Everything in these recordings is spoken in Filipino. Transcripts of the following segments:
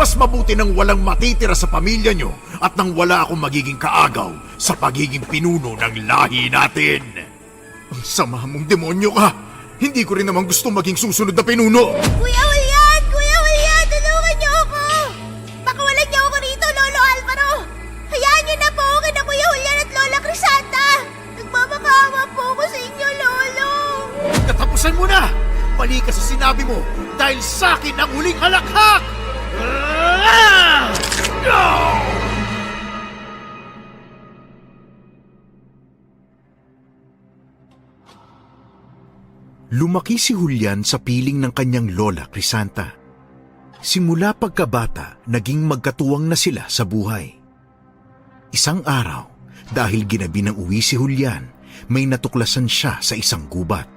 Mas mabuti nang walang matitira sa pamilya nyo at nang wala akong magiging kaagaw sa pagiging pinuno ng lahi natin. Ang sama mong demonyo ka! Hindi ko rin naman gusto maging susunod na pinuno! Kuya Julian! Kuya Julian! Tulungan niyo ako! Pakawalan niyo ako rito, Lolo Alvaro! Hayaan niyo na po ako kina Kuya Julian at Lola Crisanta! Nagmamakaawa po ako sa inyo, Lolo! Katapusan mo na! Mali ka sa sinabi mo dahil sa akin ang huling halakhak! Lumaki si Julian sa piling ng kanyang lola Crisanta. Simula pagkabata, naging magkatuwang na sila sa buhay. Isang araw, dahil ginabi ng uwi si Julian, may natuklasan siya sa isang gubat.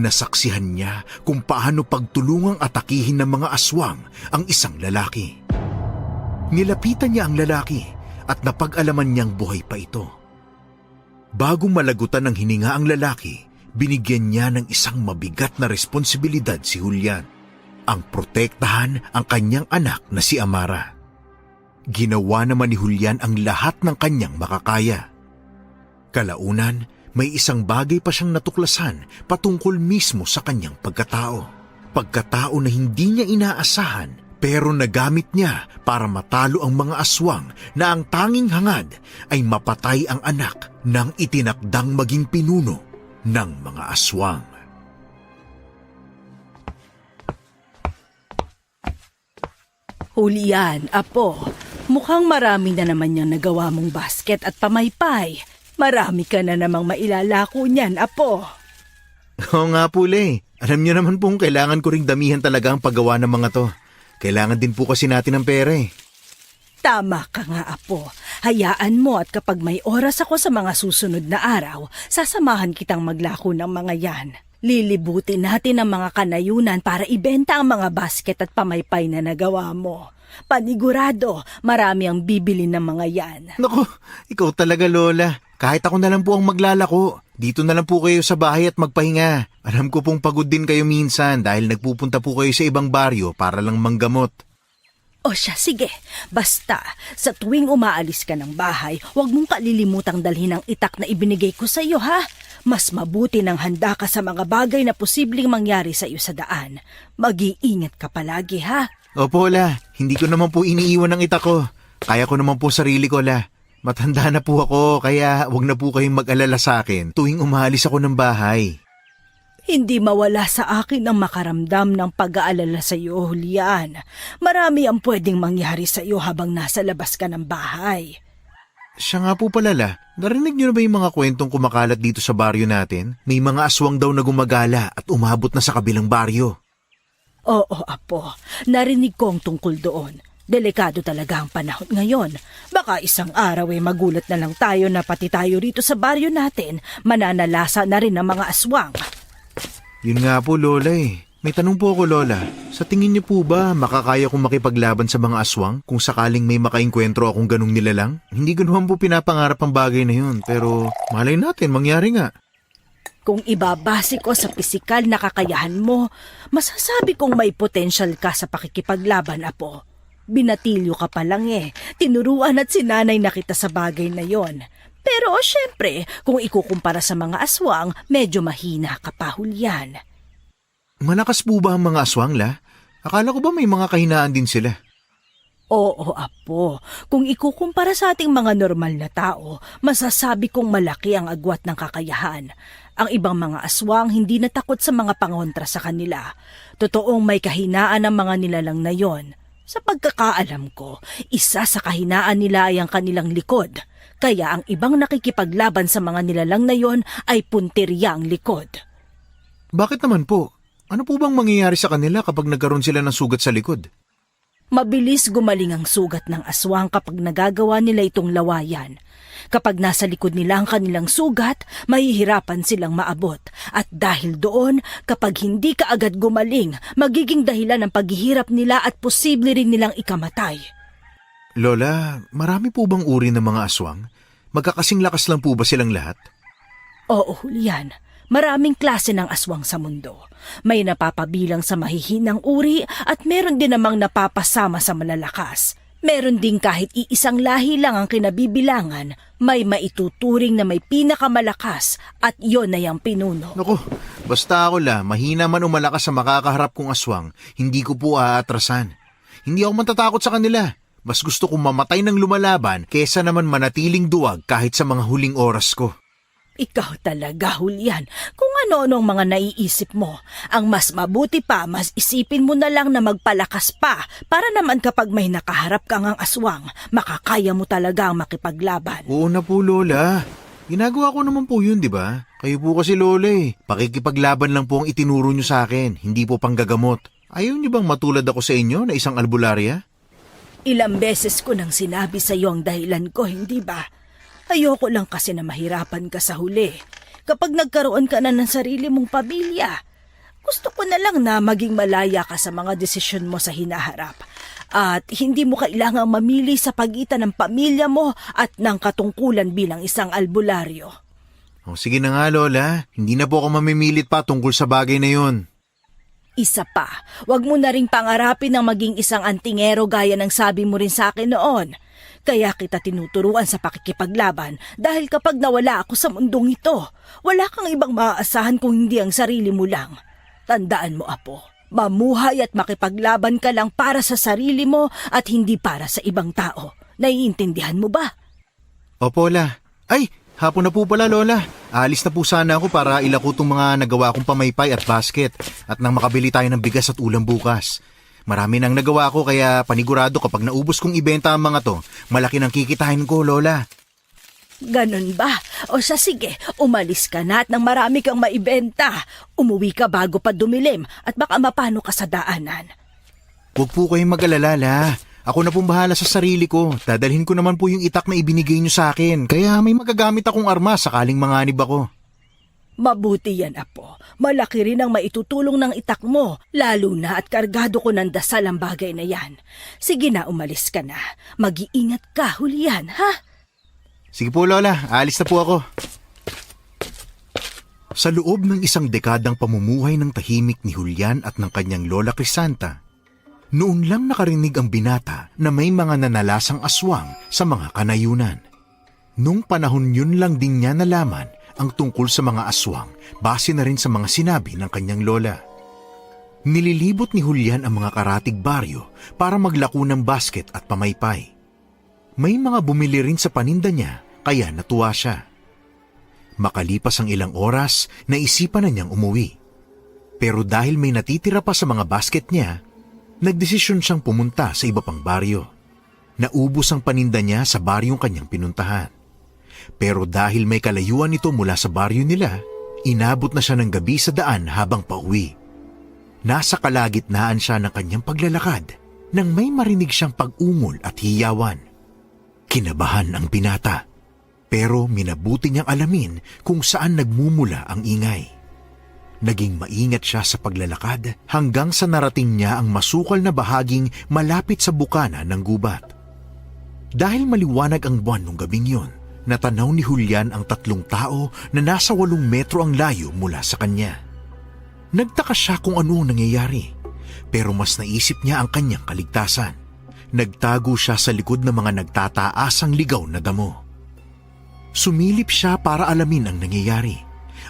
Nasaksihan niya kung paano pagtulungang atakihin ng mga aswang ang isang lalaki. Nilapitan niya ang lalaki at napag-alaman niyang buhay pa ito. Bago malagutan ng hininga ang lalaki, binigyan niya ng isang mabigat na responsibilidad si Julian, ang protektahan ang kanyang anak na si Amara. Ginawa naman ni Julian ang lahat ng kanyang makakaya. Kalaunan, may isang bagay pa siyang natuklasan patungkol mismo sa kanyang pagkatao. Pagkatao na hindi niya inaasahan pero nagamit niya para matalo ang mga aswang na ang tanging hangad ay mapatay ang anak ng itinakdang maging pinuno ng mga aswang. Julian, apo, mukhang marami na naman niyang nagawa mong basket at pamaypay. Marami ka na namang mailalako niyan, apo. Oo nga po, Le. Alam niyo naman pong kailangan ko ring damihan talaga ang paggawa ng mga to. Kailangan din po kasi natin ng pera eh. Tama ka nga, apo. Hayaan mo at kapag may oras ako sa mga susunod na araw, sasamahan kitang maglako ng mga yan. Lilibutin natin ang mga kanayunan para ibenta ang mga basket at pamaypay na nagawa mo. Panigurado, marami ang bibili ng mga yan. Naku, ikaw talaga, Lola. Kahit ako na lang po ang maglalako. Dito na lang po kayo sa bahay at magpahinga. Alam ko pong pagod din kayo minsan dahil nagpupunta po kayo sa ibang baryo para lang manggamot. O siya, sige. Basta, sa tuwing umaalis ka ng bahay, huwag mong kalilimutang dalhin ang itak na ibinigay ko sa iyo, ha? Mas mabuti nang handa ka sa mga bagay na posibleng mangyari sa iyo sa daan. Mag-iingat ka palagi, ha? Opo, La. Hindi ko naman po iniiwan ang itak ko. Kaya ko naman po sarili ko, La. Matanda na po ako, kaya wag na po kayong mag-alala sa akin tuwing umalis ako ng bahay. Hindi mawala sa akin ang makaramdam ng pag-aalala sa iyo, Julian. Marami ang pwedeng mangyari sa iyo habang nasa labas ka ng bahay. Siya nga po pala, La. Narinig niyo na ba yung mga kwentong kumakalat dito sa baryo natin? May mga aswang daw na gumagala at umabot na sa kabilang baryo. Oo, apo. Narinig ko ang tungkol doon. Delikado talaga ang panahon ngayon. Baka isang araw ay magulat na lang tayo na pati tayo rito sa baryo natin, mananalasa na rin ang mga aswang. Yun nga po, Lola eh. May tanong po ako, Lola. Sa tingin niyo po ba makakaya kong makipaglaban sa mga aswang kung sakaling may makainkwentro akong ganung nilalang? Hindi ko naman po pinapangarap ang bagay na yun, pero malay natin, mangyari nga. Kung ibabase ko sa pisikal na kakayahan mo, masasabi kong may potensyal ka sa pakikipaglaban, apo. Binatilyo ka pa lang eh. Tinuruan at sinanay na kita sa bagay na yon. Pero syempre, kung ikukumpara sa mga aswang, medyo mahina ka pa, Julian. Malakas po ba ang mga aswang, La? Akala ko ba may mga kahinaan din sila? Oo, apo. Kung ikukumpara sa ating mga normal na tao, masasabi kong malaki ang agwat ng kakayahan. Ang ibang mga aswang hindi natakot sa mga pangontra sa kanila. Totoong may kahinaan ang mga nilalang na yon. Sa pagkakaalam ko, isa sa kahinaan nila ay ang kanilang likod. Kaya ang ibang nakikipaglaban sa mga nilalang na yon ay puntirya ang likod. Bakit naman po? Ano po bang mangyayari sa kanila kapag nagkaroon sila ng sugat sa likod? Mabilis gumaling ang sugat ng aswang kapag nagagawa nila itong lawayan. Kapag nasa likod nila ang kanilang sugat, mahihirapan silang maabot. At dahil doon, kapag hindi ka agad gumaling, magiging dahilan ng paghihirap nila at posible rin nilang ikamatay. Lola, marami po bang uri ng mga aswang? Magkakasing lakas lang po ba silang lahat? Oo, Julian. Maraming klase ng aswang sa mundo. May napapabilang sa mahihinang uri at meron din namang napapasama sa malalakas. Meron din kahit iisang lahi lang ang kinabibilangan, may maituturing na may pinakamalakas at yon na yung pinuno. Naku, basta ako mahina man o malakas sa makakaharap kong aswang, hindi ko po aatrasan. Hindi ako matatakot sa kanila. Mas gusto kong mamatay ng lumalaban kesa naman manatiling duwag kahit sa mga huling oras ko. Ikaw talaga, Julian, kung ano-ano ang mga naiisip mo. Ang mas mabuti pa, mas isipin mo na lang na magpalakas pa para naman kapag may nakaharap kang ang aswang, makakaya mo talaga ang makipaglaban. Oo na po, Lola. Ginagawa ko naman po yun, di ba? Kayo po kasi, Lola Pakikipaglaban lang po ang itinuro nyo sa akin, hindi po panggagamot. Ayaw nyo bang matulad ako sa inyo na isang albularya? Ilang beses ko nang sinabi sa iyo ang dahilan ko, hindi ba? Ayoko lang kasi na mahirapan ka sa huli. Kapag nagkaroon ka na ng sarili mong pamilya, gusto ko na lang na maging malaya ka sa mga desisyon mo sa hinaharap. At hindi mo kailangang mamili sa pagitan ng pamilya mo at ng katungkulan bilang isang albularyo. O sige na nga, Lola. Hindi na po ako mamimilit pa tungkol sa bagay na yun. Isa pa, wag mo na ring pangarapin ng maging isang antingero gaya ng sabi mo rin sa akin noon. Kaya kita tinuturuan sa pakikipaglaban dahil kapag nawala ako sa mundong ito, wala kang ibang maaasahan kung hindi ang sarili mo lang. Tandaan mo, Apo, mamuhay at makipaglaban ka lang para sa sarili mo at hindi para sa ibang tao. Naiintindihan mo ba? Opo, La. Ay, hapon na po pala, Lola. Alis na po sana ako para ilako tong mga nagawa kong pamaypay at basket at nang makabili tayo ng bigas at ulam bukas. Marami nang nagawa ko kaya panigurado kapag naubos kong ibenta ang mga to, malaki nang kikitain ko, Lola. Ganun ba? O siya sige, umalis ka na at nang marami kang maibenta. Umuwi ka bago pa dumilim at baka mapano ka sa daanan. Huwag po kayong mag-alala, La. Ako na pong bahala sa sarili ko. Dadalhin ko naman po yung itak na ibinigay niyo sa akin. Kaya may magagamit akong arma sakaling manganib ako. Mabuti yan, Apo. Malaki rin ang maitutulong ng itak mo, lalo na at kargado ko ng dasal ang bagay na yan. Sige na, umalis ka na. Mag-iingat ka, Julian, ha? Sige po, Lola. Alis na po ako. Sa loob ng isang dekadang pamumuhay ng tahimik ni Julian at ng kanyang Lola Crisanta, noon lang nakarinig ang binata na may mga nanalasang aswang sa mga kanayunan. Nung panahon yun lang din niya nalaman ang tungkol sa mga aswang base na rin sa mga sinabi ng kanyang lola. Nililibot ni Julian ang mga karatig baryo para maglako ng basket at pamaypay. May mga bumili rin sa paninda niya kaya natuwa siya. Makalipas ang ilang oras, naisipan na niyang umuwi. Pero dahil may natitira pa sa mga basket niya, nagdesisyon siyang pumunta sa iba pang baryo. Naubos ang paninda niya sa baryong kanyang pinuntahan. Pero dahil may kalayuan ito mula sa baryo nila, inabot na siya ng gabi sa daan habang pauwi. Nasa kalagitnaan siya ng kanyang paglalakad nang may marinig siyang pag-ungol at hiyawan. Kinabahan ang binata, pero minabuti niyang alamin kung saan nagmumula ang ingay. Naging maingat siya sa paglalakad hanggang sa narating niya ang masukal na bahaging malapit sa bukana ng gubat. Dahil maliwanag ang buwan nung gabing yun, natanaw ni Julian ang 3 tao na nasa 8 metro ang layo mula sa kanya. Nagtaka siya kung ano ang nangyayari, pero mas naisip niya ang kanyang kaligtasan. Nagtago siya sa likod ng mga nagtataasang ligaw na damo. Sumilip siya para alamin ang nangyayari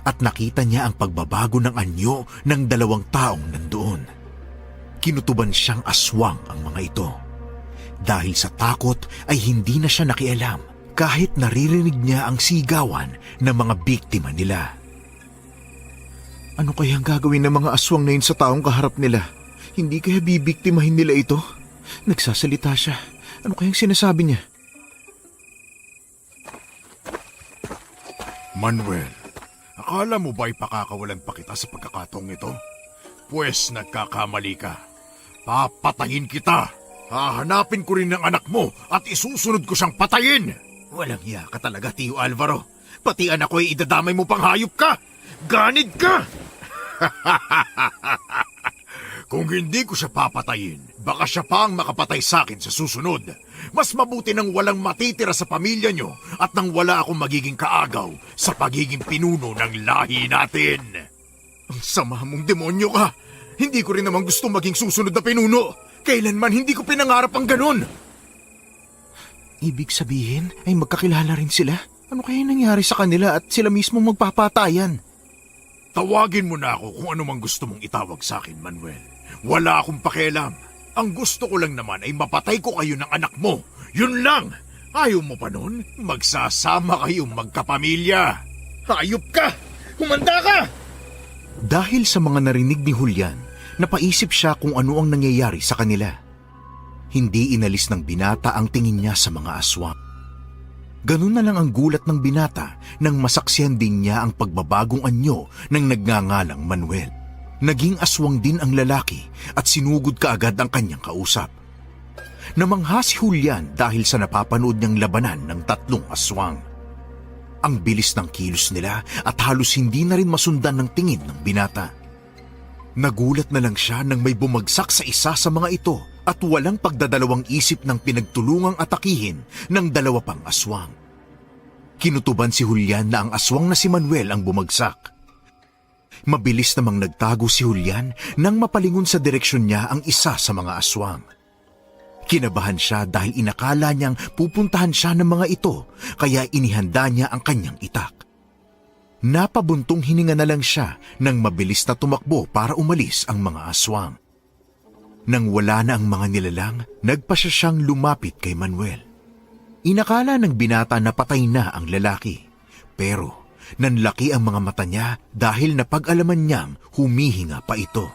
at nakita niya ang pagbabago ng anyo ng 2 taong nandoon. Kinutuban siyang aswang ang mga ito. Dahil sa takot ay hindi na siya nakialam kahit naririnig niya ang sigawan ng mga biktima nila. Ano kayang gagawin ng mga aswang na yun sa taong kaharap nila? Hindi kaya bibiktimahin nila ito? Nagsasalita siya. Ano kayang sinasabi niya? Manuel, akala mo ba'y pakakawalan pa kita sa pagkakataong ito? Pwes nagkakamali ka. Papatayin kita. Hahanapin ko rin ang anak mo at isusunod ko siyang patayin. Walang iya ka talaga, Tio Alvaro. Pati anak ko ay idadamay mo pang hayop ka. Ganid ka! Kung hindi ko siya papatayin, Baka siya pa ang makapatay sa akin sa susunod. Mas mabuti nang walang matitira sa pamilya nyo at nang wala akong magiging kaagaw sa pagiging pinuno ng lahi natin. Ang sama mong demonyo ka! Hindi ko rin naman gusto maging susunod na pinuno. Kailanman hindi ko pinangarap ang ganun. Ibig sabihin ay magkakilala rin sila? Ano kaya nangyari sa kanila at sila mismo magpapatayan? Tawagin mo na ako kung ano mang gusto mong itawag sa akin, Manuel. Wala akong pakialam. Ang gusto ko lang naman ay mapatay ko kayo ng anak mo. Yun lang! Ayaw mo pa nun? Magsasama kayong magkapamilya. Hayop ka! Humanda ka! Dahil sa mga narinig ni Julian, napaisip siya kung ano ang nangyayari sa kanila. Hindi inalis ng binata ang tingin niya sa mga aswang. Ganun na lang ang gulat ng binata nang masaksihan din niya ang pagbabagong anyo ng nagngangalang Manuel. Naging aswang din ang lalaki at sinugod kaagad ang kanyang kausap. Namangha si Julian dahil sa napapanood niyang labanan ng 3 aswang. Ang bilis ng kilos nila at halos hindi na rin masundan ng tingin ng binata. Nagulat na lang siya nang may bumagsak sa isa sa mga ito at walang pagdadalawang isip ng pinagtulungang atakihin ng 2 pang aswang. Kinutuban si Julian na ang aswang na si Manuel ang bumagsak. Mabilis namang nagtago si Julian nang mapalingon sa direksyon niya ang isa sa mga aswang. Kinabahan siya dahil inakala niyang pupuntahan siya ng mga ito kaya inihanda niya ang kanyang itak. Napabuntong hininga na lang siya nang mabilis na tumakbo para umalis ang mga aswang. Nang wala na ang mga nilalang, nagpasya siyang lumapit kay Manuel. Inakala ng binata na patay na ang lalaki, pero nanlaki ang mga mata niya dahil napag-alaman niyang humihinga pa ito.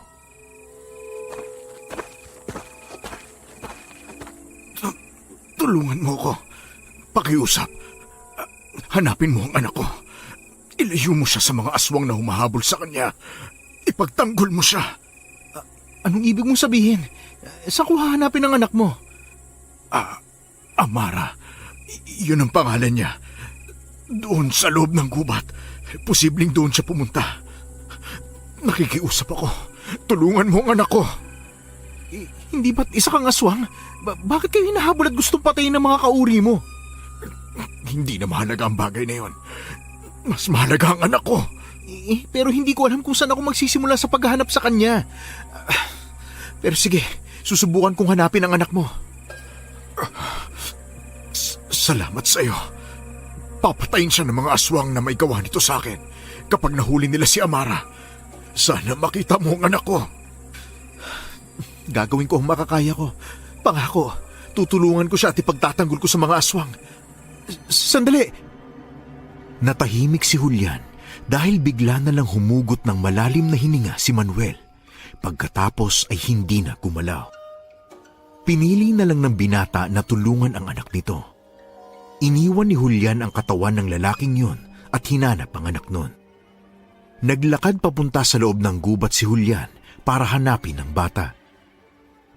Tulungan mo ko. Pakiusap. Hanapin mo ang anak ko. Ilayo mo siya sa mga aswang na humahabol sa kanya. Ipagtanggol mo siya. Anong ibig mong sabihin? Saan ko hahanapin ang anak mo? Amara. Yun ang pangalan niya. Doon sa loob ng gubat. Posibleng doon siya pumunta. Nakikiusap ako. Tulungan mo ang anak ko. Hindi ba't isa kang aswang? Bakit kayo hinahabol at gustong patayin ng mga kauri mo? Hindi na mahalaga ang bagay na yon. Mas mahalaga ang anak ko. Pero hindi ko alam kung saan ako magsisimula sa paghahanap sa kanya. Pero sige, susubukan kong hanapin ang anak mo. Salamat sa iyo. Papatayin siya ng mga aswang na may gawa nito sa akin kapag nahuli nila si Amara. Sana makita mo ang anak ko. Gagawin ko ang makakaya ko. Pangako, tutulungan ko siya at ipagtatanggol ko sa mga aswang. Sandali! Natahimik si Julian dahil bigla na lang humugot ng malalim na hininga si Manuel. Pagkatapos ay hindi na gumalaw. Pinili na lang ng binata na tulungan ang anak nito. Iniwan ni Julian ang katawan ng lalaking yun at hinanap ang anak nun. Naglakad papunta sa loob ng gubat si Julian para hanapin ang bata.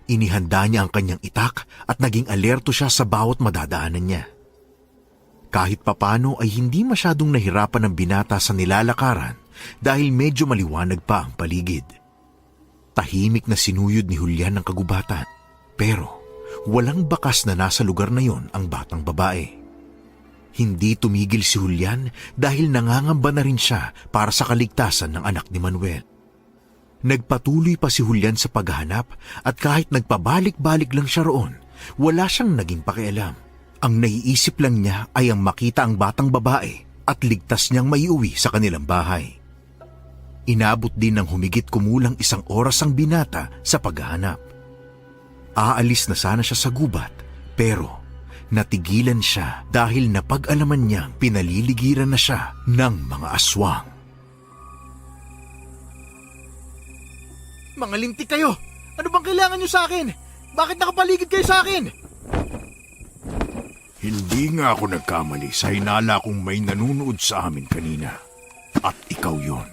Inihanda niya ang kanyang itak at naging alerto siya sa bawat madadaanan niya. Kahit papano ay hindi masyadong nahirapan ng binata sa nilalakaran dahil medyo maliwanag pa ang paligid. Tahimik na sinuyod ni Julian ang kagubatan, pero walang bakas na nasa lugar na yon ang batang babae. Hindi tumigil si Julian dahil nangangamba na rin siya para sa kaligtasan ng anak ni Manuel. Nagpatuloy pa si Julian sa paghahanap at kahit nagpabalik-balik lang siya roon, wala siyang naging pakialam. Ang naiisip lang niya ay ang makita ang batang babae at ligtas niyang maiuwi sa kanilang bahay. Inabot din ng humigit kumulang 1 oras ang binata sa paghahanap. Aalis na sana siya sa gubat, pero natigilan siya dahil napag-alaman niyang pinaliligiran na siya ng mga aswang. Mga lintik kayo! Ano bang kailangan nyo sa akin? Bakit nakapaligid kayo sa akin? Hindi nga ako nagkamali sa hinala kong may nanunood sa amin kanina. At ikaw yon.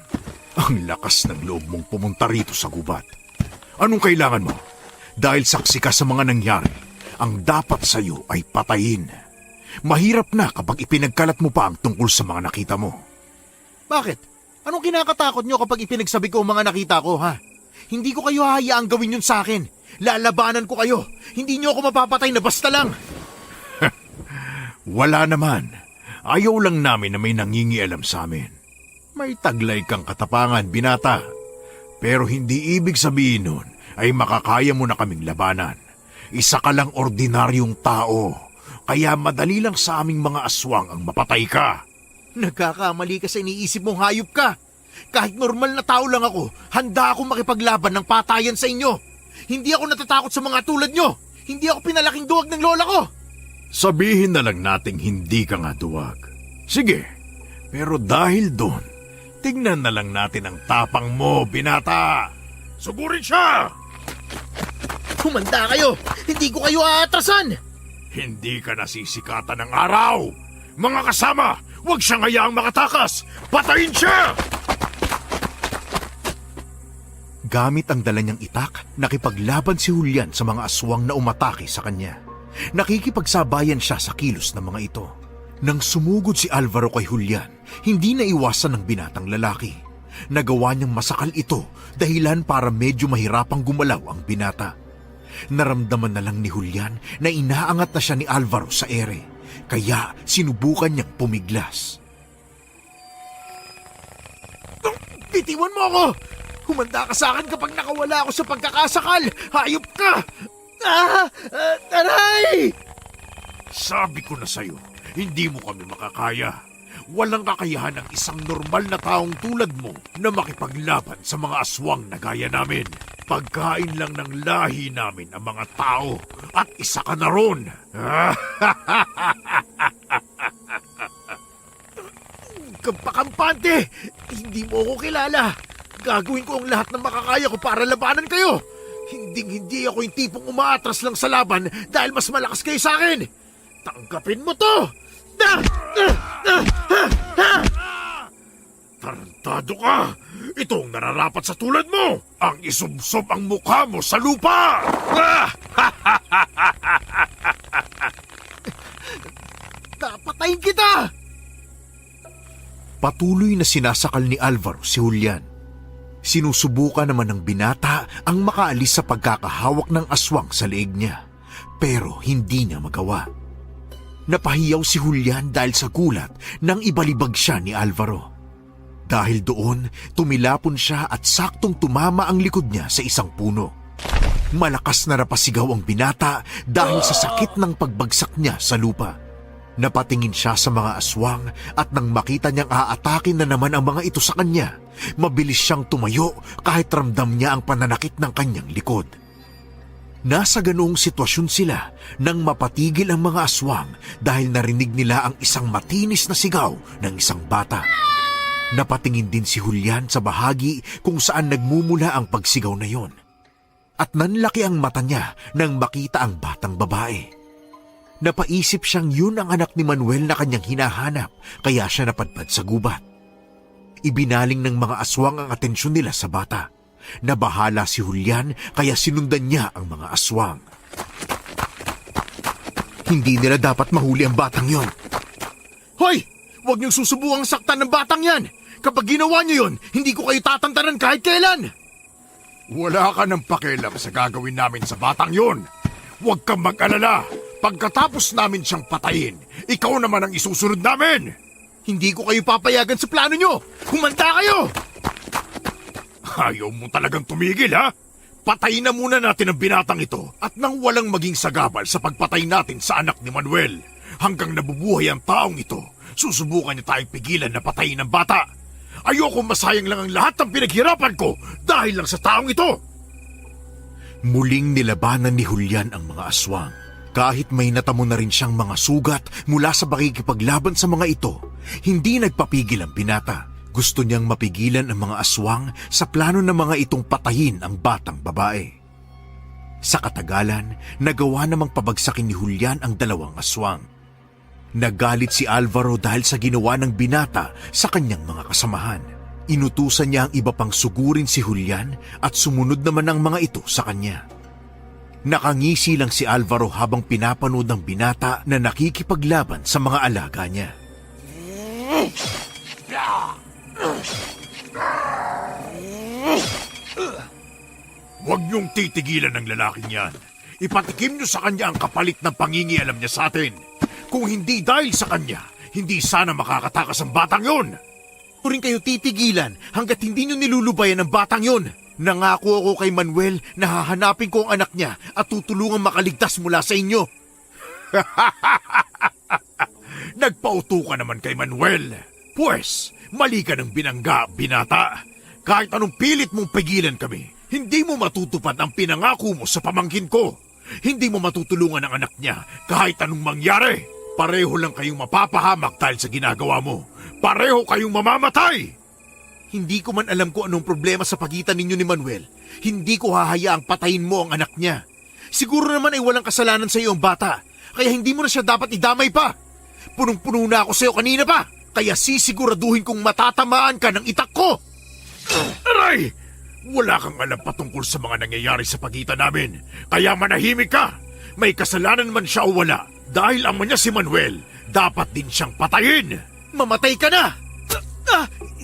Ang lakas ng loob mong pumunta rito sa gubat. Anong kailangan mo? Dahil saksi ka sa mga nangyari, ang dapat sa'yo ay patayin. Mahirap na kapag ipinagkalat mo pa ang tungkol sa mga nakita mo. Bakit? Anong kinakatakot nyo kapag ipinagsabi ko ang mga nakita ko, ha? Hindi ko kayo hahayaang gawin yun sa akin. Lalabanan ko kayo. Hindi niyo ako mapapatay na basta lang. Wala naman. Ayaw lang namin na may nangingialam sa amin. May taglay kang katapangan, binata. Pero hindi ibig sabihin nun ay makakaya mo na kaming labanan. Isa ka lang ordinaryong tao. Kaya madali lang sa aming mga aswang ang mapatay ka. Nagkakamali ka sa iniisip mong hayop ka. Kahit normal na tao lang ako, handa akong makipaglaban ng patayan sa inyo. Hindi ako natatakot sa mga tulad nyo. Hindi ako pinalaking duwag ng lola ko. Sabihin na lang nating hindi ka nga duwag. Sige, pero dahil doon, tignan na lang natin ang tapang mo, binata. Sugurin siya! Humanda kayo! Hindi ko kayo aatrasan! Hindi ka nasisikatan ng araw! Mga kasama, huwag siyang hayaang makatakas! Patayin siya! Gamit ang dala niyang itak, nakipaglaban si Julian sa mga aswang na umatake sa kanya. Nakikipagsabayan siya sa kilos ng mga ito. Nang sumugod si Alvaro kay Julian, hindi na iwasan ng binatang lalaki. Nagawa niyang masakal ito dahilan para medyo mahirapang gumalaw ang binata. Naramdaman na lang ni Julian na inaangat na siya ni Alvaro sa ere, kaya sinubukan niyang pumiglas. Bitiwan mo ako! Humanda ka sa akin kapag nakawala ako sa pagkakasakal! Hayop ka! Aray! Sabi ko na sa'yo, hindi mo kami makakaya. Walang kakayahan ng isang normal na taong tulad mo na makipaglaban sa mga aswang na gaya namin. Pagkain lang ng lahi namin ang mga tao at isa ka na ron. Kampante! Hindi mo ako kilala. Gagawin ko ang lahat ng makakaya ko para labanan kayo. Hindi ako yung tipong umaatras lang sa laban dahil mas malakas kayo sa akin. Tanggapin mo to! Tarantado ka! Ito ang nararapat sa tulad mo! Ang isubsob ang mukha mo sa lupa! Patayin kita! Patuloy na sinasakal ni Alvaro si Julian. Sinusubukan naman ng binata ang makaalis sa pagkakahawak ng aswang sa leeg niya, pero hindi niya magawa. Napahiyaw si Julian dahil sa gulat nang ibalibag siya ni Alvaro. Dahil doon, tumilapon siya at saktong tumama ang likod niya sa isang puno. Malakas na napasigaw ang binata dahil sa sakit ng pagbagsak niya sa lupa. Napatingin siya sa mga aswang at nang makita niyang aatakin na naman ang mga ito sa kanya, mabilis siyang tumayo kahit ramdam niya ang pananakit ng kanyang likod. Nasa ganoong sitwasyon sila nang mapatigil ang mga aswang dahil narinig nila ang isang matinis na sigaw ng isang bata. Napatingin din si Julian sa bahagi kung saan nagmumula ang pagsigaw na yon. At nanlaki ang mata niya nang makita ang batang babae. Napaisip siyang yun ang anak ni Manuel na kanyang hinahanap, kaya siya napadpad sa gubat. Ibinaling ng mga aswang ang atensyon nila sa bata. Nabahala si Julian kaya sinundan niya ang mga aswang. Hindi nila dapat mahuli ang batang yon. Hoy! Huwag niyong susubukang saktan ng batang yan! Kapag ginawa niyo yon, hindi ko kayo tatantanan kahit kailan! Wala ka ng pakialam sa gagawin namin sa batang yon. Huwag kang mag-alala. Pagkatapos namin siyang patayin, ikaw naman ang isusunod namin! Hindi ko kayo papayagan sa plano nyo! Humanda kayo! Ayaw mo talagang tumigil, ha? Patayin na muna natin ang binatang ito at nang walang maging sagabal sa pagpatay natin sa anak ni Manuel. Hanggang nabubuhay ang taong ito, susubukan niya tayong pigilan na patayin ang bata. Ayoko masayang lang ang lahat ng pinaghirapan ko dahil lang sa taong ito. Muling nilabanan ni Julian ang mga aswang. Kahit may natamo na rin siyang mga sugat mula sa pakikipaglaban sa mga ito, hindi nagpapigil ang binata. Gusto niyang mapigilan ang mga aswang sa plano ng mga itong patayin ang batang babae. Sa katagalan, nagawa namang pabagsakin ni Julian ang dalawang aswang. Nagalit si Alvaro dahil sa ginawa ng binata sa kanyang mga kasamahan. Inutusan niya ang iba pang sugurin si Julian at sumunod naman ang mga ito sa kanya. Nakangisi lang si Alvaro habang pinapanood ng binata na nakikipaglaban sa mga alaga niya. Huwag niyong titigilan ng lalaking yan. Ipatikim niyo sa kanya ang kapalit ng pangingialam niya sa atin. Kung hindi dahil sa kanya, hindi sana makakatakas ang batang yon. Huwag rin kayo titigilan hanggat hindi niyo nilulubayan ang batang yon. Nangako ako kay Manuel na hahanapin ko ang anak niya at tutulungan makaligtas mula sa inyo. Nagpauto ka naman kay Manuel. Pues, mali ka ng binangga, binata. Kahit anong pilit mong pigilan kami, hindi mo matutupad ang pinangako mo sa pamangkin ko. Hindi mo matutulungan ang anak niya kahit anong mangyari. Pareho lang kayong mapapahamak dahil sa ginagawa mo. Pareho kayong mamamatay! Hindi ko man alam kung anong problema sa pagitan ninyo ni Manuel. Hindi ko hahayaang patayin mo ang anak niya. Siguro naman ay walang kasalanan sa iyo ang bata, kaya hindi mo na siya dapat idamay pa. Punong-puno na ako sa iyo kanina pa, kaya sisiguraduhin kong matatamaan ka ng itak ko. Aray! Wala kang alam patungkol sa mga nangyayari sa pagitan namin, kaya manahimik ka. May kasalanan man siya o wala, dahil ama niya si Manuel, dapat din siyang patayin. Mamatay ka na!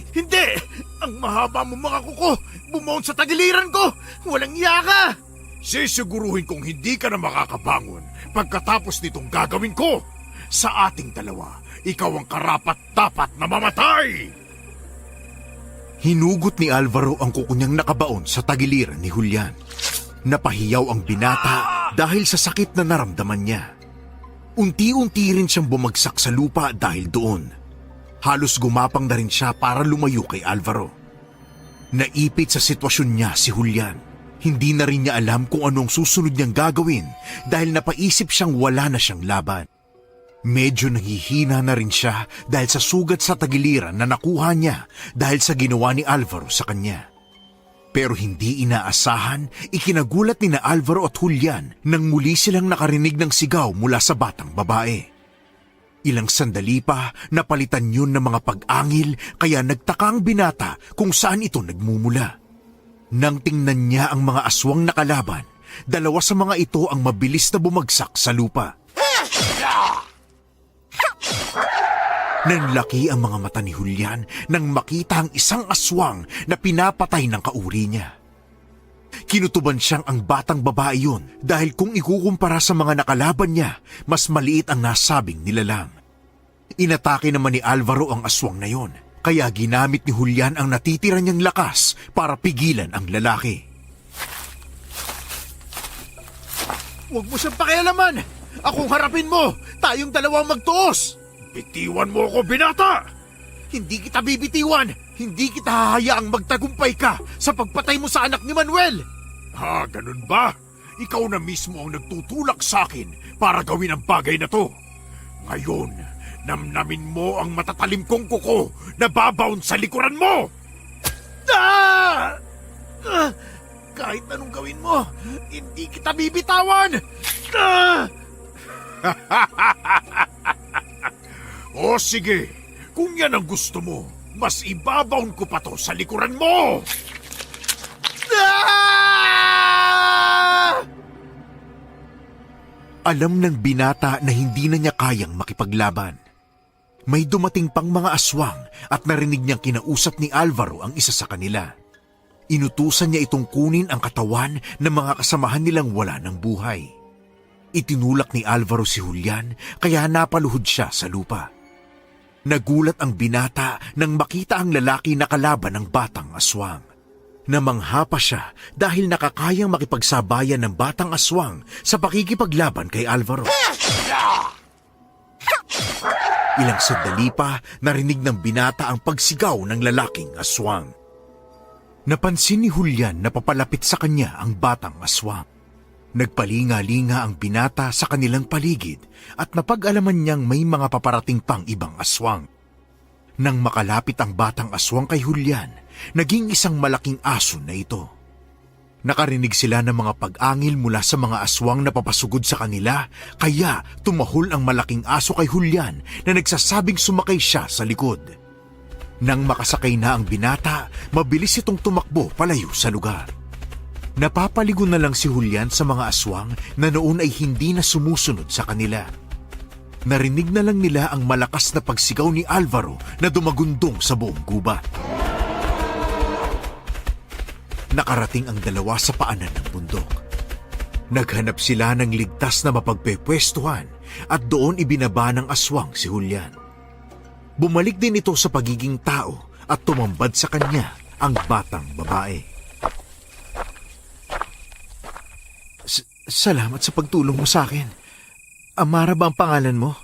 Hindi! Ang mahaba mo mga kuko, bumuon sa tagiliran ko! Walang iya ka! Sisiguruhin kong hindi ka na makakabangon pagkatapos nitong gagawin ko. Sa ating dalawa, ikaw ang karapat-dapat na mamatay! Hinugot ni Alvaro ang kuko niyang nakabaon sa tagiliran ni Julian. Napahiyaw ang binata dahil sa sakit na naramdaman niya. Unti-unti rin siyang bumagsak sa lupa dahil doon. Halos gumapang na rin siya para lumayo kay Alvaro. Naipit sa sitwasyon niya si Julian. Hindi na rin niya alam kung anong susunod niyang gagawin dahil napaisip siyang wala na siyang laban. Medyo nahihina na rin siya dahil sa sugat sa tagiliran na nakuha niya dahil sa ginawa ni Alvaro sa kanya. Pero hindi inaasahan, ikinagulat ni na Alvaro at Julian nang muli silang nakarinig ng sigaw mula sa batang babae. Ilang sandali pa, napalitan yun ng mga pag-angil kaya nagtaka ang binata kung saan ito nagmumula. Nang tingnan niya ang mga aswang na kalaban, dalawa sa mga ito ang mabilis na bumagsak sa lupa. Nanlaki ang mga mata ni Julian nang makita ang isang aswang na pinapatay ng kauri niya. Kinutuban siyang ang batang babae yun dahil kung ikukumpara sa mga nakalaban niya, mas maliit ang nasabing nilalang. Inatake naman ni Alvaro ang aswang na yon, kaya ginamit ni Julian ang natitira niyang lakas para pigilan ang lalaki. Huwag mo siyang pakialaman! Akong harapin mo! Tayong dalawang magtuos! Bitiwan mo ako, binata! Hindi kita bibitiwan! Hindi kita hahayaang magtagumpay ka sa pagpatay mo sa anak ni Manuel! Ha, ganun ba? Ikaw na mismo ang nagtutulak sa akin para gawin ang bagay na to. Ngayon, namnamin mo ang matatalim kong kuko na babaon sa likuran mo! Kahit anong gawin mo, hindi kita bibitawan! O sige, kung yan ang gusto mo, mas ibabaon ko pa to sa likuran mo! Alam ng binata na hindi na niya kayang makipaglaban. May dumating pang mga aswang at narinig niyang kinausap ni Alvaro ang isa sa kanila. Inutusan niya itong kunin ang katawan ng mga kasamahan nilang wala ng buhay. Itinulak ni Alvaro si Julian kaya napaluhod siya sa lupa. Nagulat ang binata nang makita ang lalaki na kalaban ng batang aswang. Namangha pa siya dahil nakakayang makipagsabayan ng batang aswang sa pakikipaglaban kay Alvaro. Ilang sandali pa narinig ng binata ang pagsigaw ng lalaking aswang. Napansin ni Julian na papalapit sa kanya ang batang aswang. Nagpalinga-linga ang binata sa kanilang paligid at napag-alaman niyang may mga paparating pang ibang aswang. Nang makalapit ang batang aswang kay Julian, naging isang malaking aso na ito. Nakarinig sila ng mga pag-angil mula sa mga aswang na papasugod sa kanila, kaya tumahol ang malaking aso kay Julian na nagsasabing sumakay siya sa likod. Nang makasakay na ang binata, mabilis itong tumakbo palayo sa lugar. Napapaligo na lang si Julian sa mga aswang na noon ay hindi na sumusunod sa kanila. Narinig na lang nila ang malakas na pagsigaw ni Alvaro na dumagundong sa buong gubat. nakarating ang dalawa sa paanan ng bundok. Naghanap sila ng ligtas na mapagpepwestuhan at doon ibinaba ng aswang si Julian. Bumalik din ito sa pagiging tao at tumambad sa kanya ang batang babae. Salamat sa pagtulong mo sa akin. Amara ba ang pangalan mo?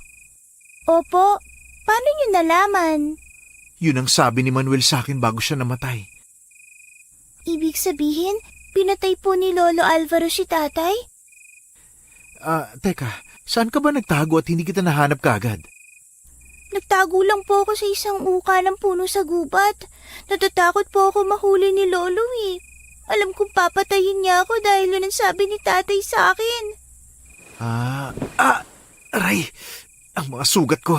Opo, paano niyo nalaman? Yun ang sabi ni Manuel sa akin bago siya namatay. Ibig sabihin, pinatay po ni Lolo Alvaro si tatay? Teka, saan ka ba nagtago at hindi kita nahanap kaagad? Nagtago lang po ako sa isang uka ng puno sa gubat. Natatakot po ako mahuli ni Lolo eh. Alam kong papatayin niya ako dahil yun ang sabi ni tatay sa akin. Aray! Ang mga sugat ko.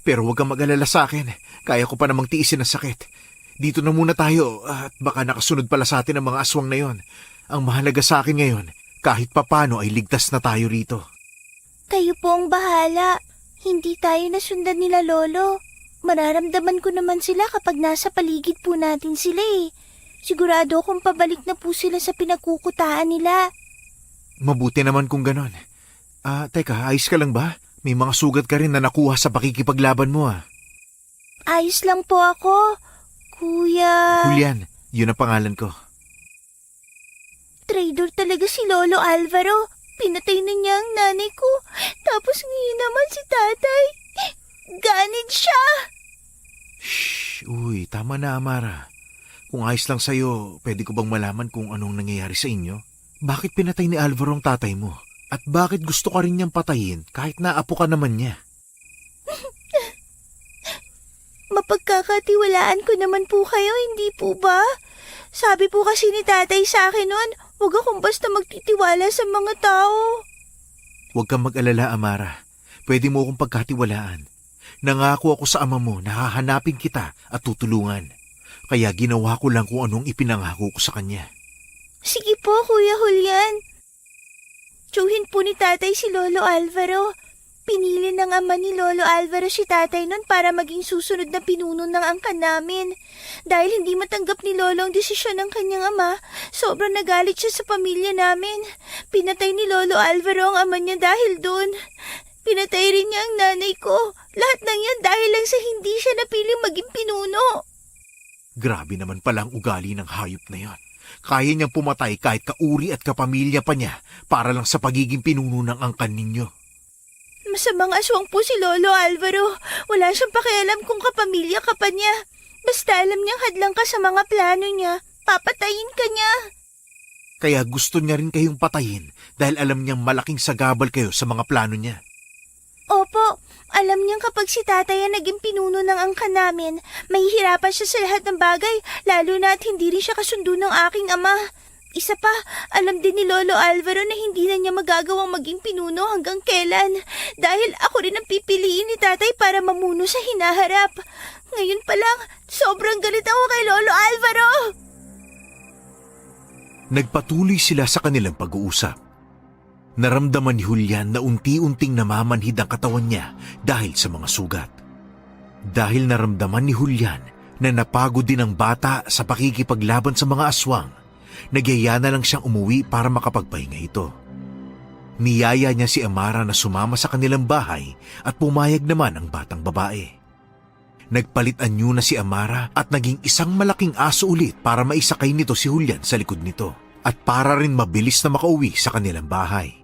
Pero huwag kang mag-alala sa akin. Kaya ko pa namang tiisin ang sakit. Dito na muna tayo at baka nakasunod pala sa atin ang mga aswang na yon. Ang mahalaga sa akin ngayon, kahit papano ay ligtas na tayo rito. Kayo po ang bahala. Hindi tayo nasundan nila Lolo. Mararamdaman ko naman sila kapag nasa paligid po natin sila eh. Sigurado akong pabalik na po sila sa pinagkukutaan nila. Mabuti naman kung ganon. Teka, ayos ka lang ba? May mga sugat ka rin na nakuha sa pakikipaglaban mo Ayos lang po ako, Kuya. Julian, yun ang pangalan ko. Traitor talaga si Lolo Alvaro. Pinatay na niya ang nanay ko. Tapos ngayon naman si tatay. Ganid siya. Shh! Uy, tama na Amara. Kung ayos lang sa'yo, pwede ko bang malaman kung anong nangyayari sa inyo? Bakit pinatay ni Alvaro ang tatay mo? At bakit gusto ka rin niyang patayin kahit naapo ka naman niya? Mapagkakatiwalaan ko naman po kayo, hindi po ba? Sabi po kasi ni tatay sa akin noon, huwag akong basta magtitiwala sa mga tao. Huwag kang mag-alala, Amara. Pwede mo akong pagkatiwalaan. Nangako ako sa ama mo na hahanapin kita at tutulungan. Kaya ginawa ko lang kung anong ipinangako ko sa kanya. Sige po, Kuya Julian. Tsuhin po ni tatay si Lolo Alvaro. Pinili ng ama ni Lolo Alvaro si tatay nun para maging susunod na pinuno ng angkan namin. Dahil hindi matanggap ni Lolo ang desisyon ng kanyang ama, sobrang nagalit siya sa pamilya namin. Pinatay ni Lolo Alvaro ang ama niya dahil dun. Pinatay rin niya ang nanay ko. Lahat ng yan dahil lang sa hindi siya napiling maging pinuno. Grabe naman pala ang ugali ng hayop na yon. Kaya niyang pumatay kahit kauri at kapamilya pa niya para lang sa pagiging pinuno ng angkan ninyo. Masamang aswang po si Lolo Alvaro. Wala siyang pakialam kung kapamilya ka pa niya. Basta alam niyang hadlang ka sa mga plano niya. Papatayin ka niya. Kaya gusto niya rin kayong patayin dahil alam niyang malaking sagabal kayo sa mga plano niya. Opo, alam niyang kapag si tatay ang naging pinuno ng angkan namin, mahihirapan siya sa lahat ng bagay, lalo na at hindi rin siya kasundo ng aking ama. Isa pa, alam din ni Lolo Alvaro na hindi na niya magagawang maging pinuno hanggang kailan, dahil ako rin ang pipiliin ni tatay para mamuno sa hinaharap. Ngayon pa lang, sobrang galit ako kay Lolo Alvaro! Nagpatuloy sila sa kanilang pag-uusap. Naramdaman ni Julian na unti-unting namamanhid ang katawan niya dahil sa mga sugat. Dahil naramdaman ni Julian na napagod din ang bata sa pakikipaglaban sa mga aswang, nagyaya na lang siyang umuwi para makapagpahinga ito. Niyaya niya si Amara na sumama sa kanilang bahay at pumayag naman ang batang babae. Nagpalit-anyo na si Amara at naging isang malaking aso ulit para maisakay nito si Julian sa likod nito at para rin mabilis na makauwi sa kanilang bahay.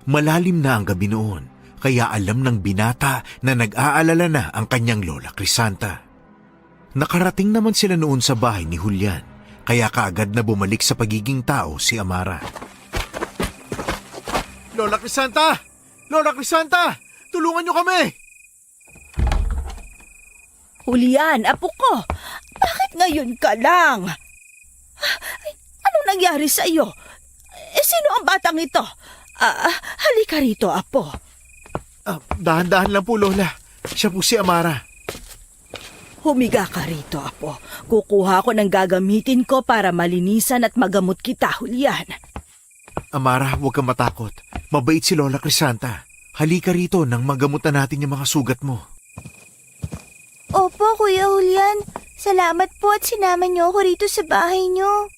Malalim na ang gabi noon, kaya alam ng binata na nag-aalala na ang kanyang lola Crisanta. Nakarating naman sila noon sa bahay ni Julian, kaya kaagad na bumalik sa pagiging tao si Amara. Lola Crisanta! Lola Crisanta! Tulungan niyo kami! Julian, apo ko, bakit ngayon ka lang? Ay, anong nangyari sa iyo? Sino ang batang ito? Halika rito, apo. Dahan-dahan lang po, Lola. Siya po si Amara. Humiga ka rito, apo. Kukuha ko ng gagamitin ko para malinisan at magamot kita, Julian. Amara, huwag kang matakot. Mabait si Lola Crisanta. Halika rito nang magamot na natin yung mga sugat mo. Opo, Kuya Julian. Salamat po at sinama niyo ako rito sa bahay niyo.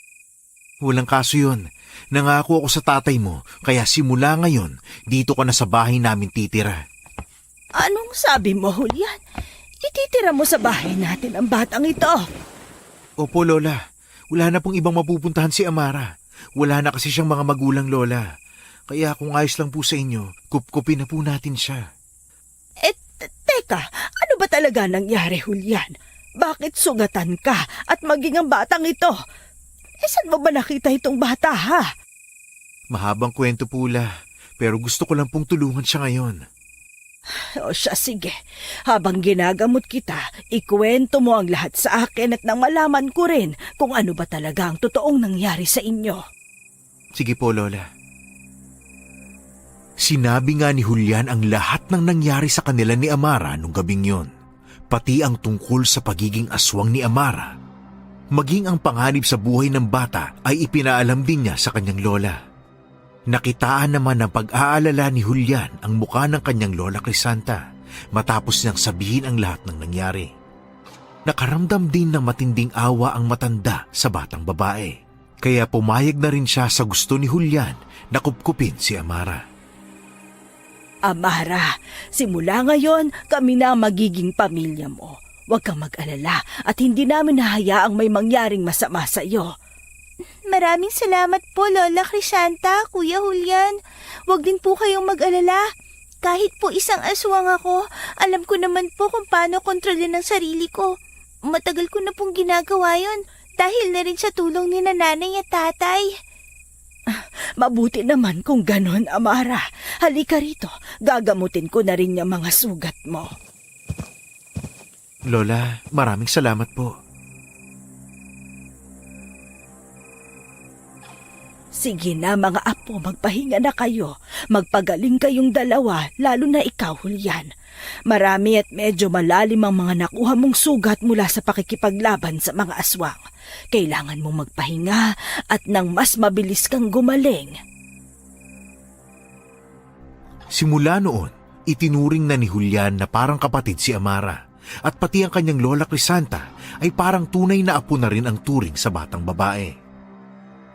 Walang kaso yun. Nangako ako sa tatay mo, kaya simula ngayon, dito ka na sa bahay namin titira. Anong sabi mo, Julian? Ititira mo sa bahay natin ang batang ito. Opo, Lola. Wala na pong ibang mapupuntahan si Amara. Wala na kasi siyang mga magulang, Lola. Kaya kung ayos lang po sa inyo, kupkupin na po natin siya. Teka, ano ba talaga nangyari, Julian? Bakit sugatan ka at maging ang batang ito? Saan mo ba nakita itong bata, ha? Mahabang kwento po, La. Pero gusto ko lang pong tulungan siya ngayon. O siya, sige. Habang ginagamot kita, ikwento mo ang lahat sa akin at nang malaman ko rin kung ano ba talaga ang totoong nangyari sa inyo. Sige po, Lola. Sinabi nga ni Julian ang lahat ng nangyari sa kanila ni Amara nung gabing yon. Pati ang tungkol sa pagiging aswang ni Amara. Maging ang panganib sa buhay ng bata ay ipinaalam din niya sa kanyang lola. Nakitaan naman ng pag-aalala ni Julian ang mukha ng kanyang lola Crisanta matapos niyang sabihin ang lahat ng nangyari. Nakaramdam din ng matinding awa ang matanda sa batang babae. Kaya pumayag na rin siya sa gusto ni Julian na kupkupin si Amara. Amara, simula ngayon kami na ang magiging pamilya mo. Huwag kang mag-alala at hindi namin hahayaang may mangyaring masama sa iyo. Maraming salamat po, Lola Crisanta, Kuya Julian. Huwag din po kayong mag-alala. Kahit po isang aswang ako, alam ko naman po kung paano kontrolin ang sarili ko. Matagal ko na pong ginagawa yon dahil na rin sa tulong ni nanay at tatay. Mabuti naman kung ganon, Amara. Halika rito, gagamutin ko na rin yung mga sugat mo. Lola, maraming salamat po. Sige na mga apo, magpahinga na kayo. Magpagaling kayong dalawa, lalo na ikaw, Julian. Marami at medyo malalim ang mga nakuha mong sugat mula sa pakikipaglaban sa mga aswang. Kailangan mong magpahinga at nang mas mabilis kang gumaling. Simula noon, itinuring na ni Julian na parang kapatid si Amara. At pati ang kanyang lola Crisanta ay parang tunay na apo na rin ang turing sa batang babae.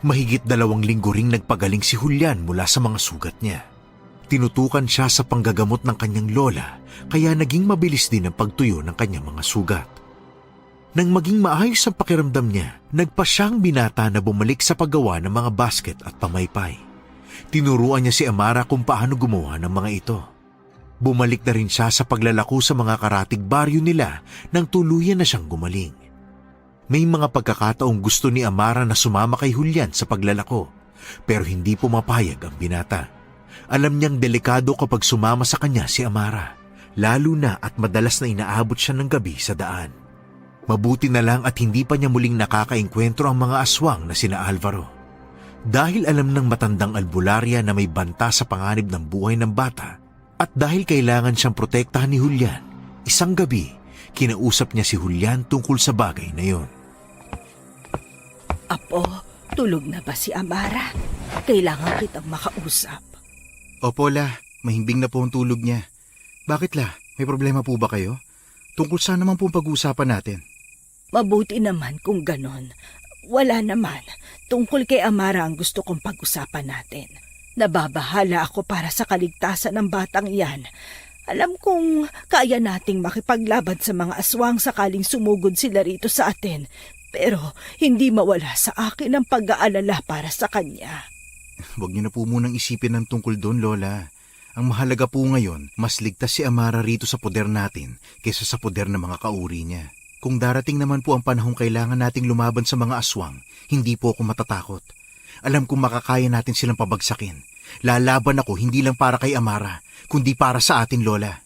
Mahigit 2 linggo ring nagpagaling si Julian mula sa mga sugat niya. Tinutukan siya sa panggagamot ng kanyang lola kaya naging mabilis din ang pagtuyo ng kanyang mga sugat. Nang maging maayos ang pakiramdam niya, nagpa siyang binata na bumalik sa paggawa ng mga basket at pamaypay. Tinuruan niya si Amara kung paano gumawa ng mga ito. Bumalik na rin siya sa paglalako sa mga karatig baryo nila nang tuluyan na siyang gumaling. May mga pagkakataong gusto ni Amara na sumama kay Julian sa paglalako, pero hindi pumapayag ang binata. Alam niyang delikado kapag sumama sa kanya si Amara, lalo na at madalas na inaabot siya ng gabi sa daan. Mabuti na lang at hindi pa niya muling nakakaengkwentro ang mga aswang na sina Alvaro. Dahil alam ng matandang albularya na may banta sa panganib ng buhay ng bata, at dahil kailangan siyang protektahan ni Julian, isang gabi, kinausap niya si Julian tungkol sa bagay na yon. Apo, tulog na ba si Amara? Kailangan kitang makausap. Opo, La. Mahimbing na po ang tulog niya. Bakit, La? May problema po ba kayo? Tungkol saan naman po ang pag-uusapan natin? Mabuti naman kung ganon. Wala naman. Tungkol kay Amara ang gusto kong pag-usapan natin. Nababahala ako para sa kaligtasan ng batang iyan. Alam kong kaya nating makipaglaban sa mga aswang sakaling sumugod sila rito sa atin. Pero hindi mawala sa akin ang pag-aalala para sa kanya. Huwag niyo na po munang isipin ng tungkol doon, Lola. Ang mahalaga po ngayon, mas ligtas si Amara rito sa poder natin kaysa sa poder ng mga kauri niya. Kung darating naman po ang panahong kailangan nating lumaban sa mga aswang, hindi po ako matatakot. Alam kong makakaya natin silang pabagsakin. Lalaban ako hindi lang para kay Amara, kundi para sa atin, Lola.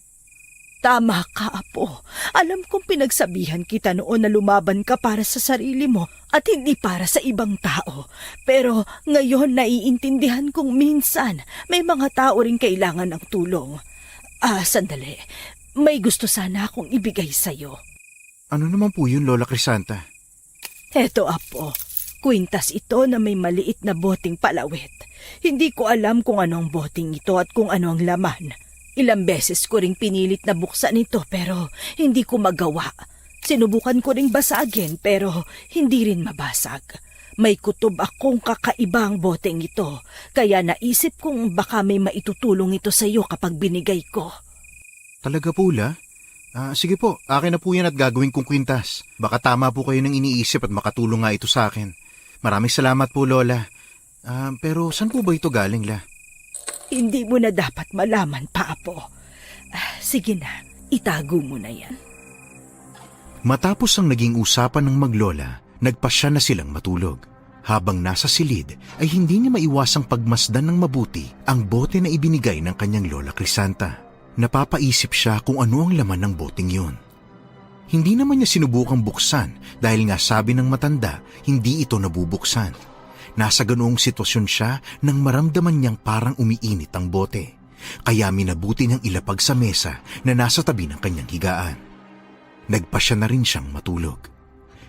Tama ka, Apo. Alam kong pinagsabihan kita noon na lumaban ka para sa sarili mo at hindi para sa ibang tao. Pero ngayon naiintindihan kong minsan may mga tao rin kailangan ng tulong. Sandali. May gusto sana akong ibigay sa'yo. Ano naman po yun, Lola Crisanta? Eto, Apo. Kwintas ito na may maliit na boting palawit. Hindi ko alam kung anong boting ito at kung ano ang laman. Ilang beses ko ring pinilit na buksan ito pero hindi ko magawa. Sinubukan ko ring basagin pero hindi rin mabasag. May kutob akong kakaibang boteng ito, kaya naisip kong baka may maitutulong ito sa iyo kapag binigay ko. Talaga po, La? Sige po, akin na po yan at gagawin kong kwintas. Baka tama po kayo ng iniisip at makatulong nga ito sa akin. Maraming salamat po, Lola. Pero saan po ba ito galing, La? Hindi mo na dapat malaman pa, Apo. Sige na, itago mo na yan. Matapos ang naging usapan ng maglola, nagpasya na silang matulog. Habang nasa silid ay hindi niya maiwasang pagmasdan ng mabuti ang bote na ibinigay ng kanyang lola Crisanta. Napapaisip siya kung ano ang laman ng boteng yun. Hindi naman niya sinubukang buksan dahil nga sabi ng matanda, hindi ito nabubuksan. Nasa ganoong sitwasyon siya nang maramdaman niyang parang umiinit ang bote. Kaya minabuti niyang ilapag sa mesa na nasa tabi ng kanyang higaan. Nagpasya na rin siyang matulog.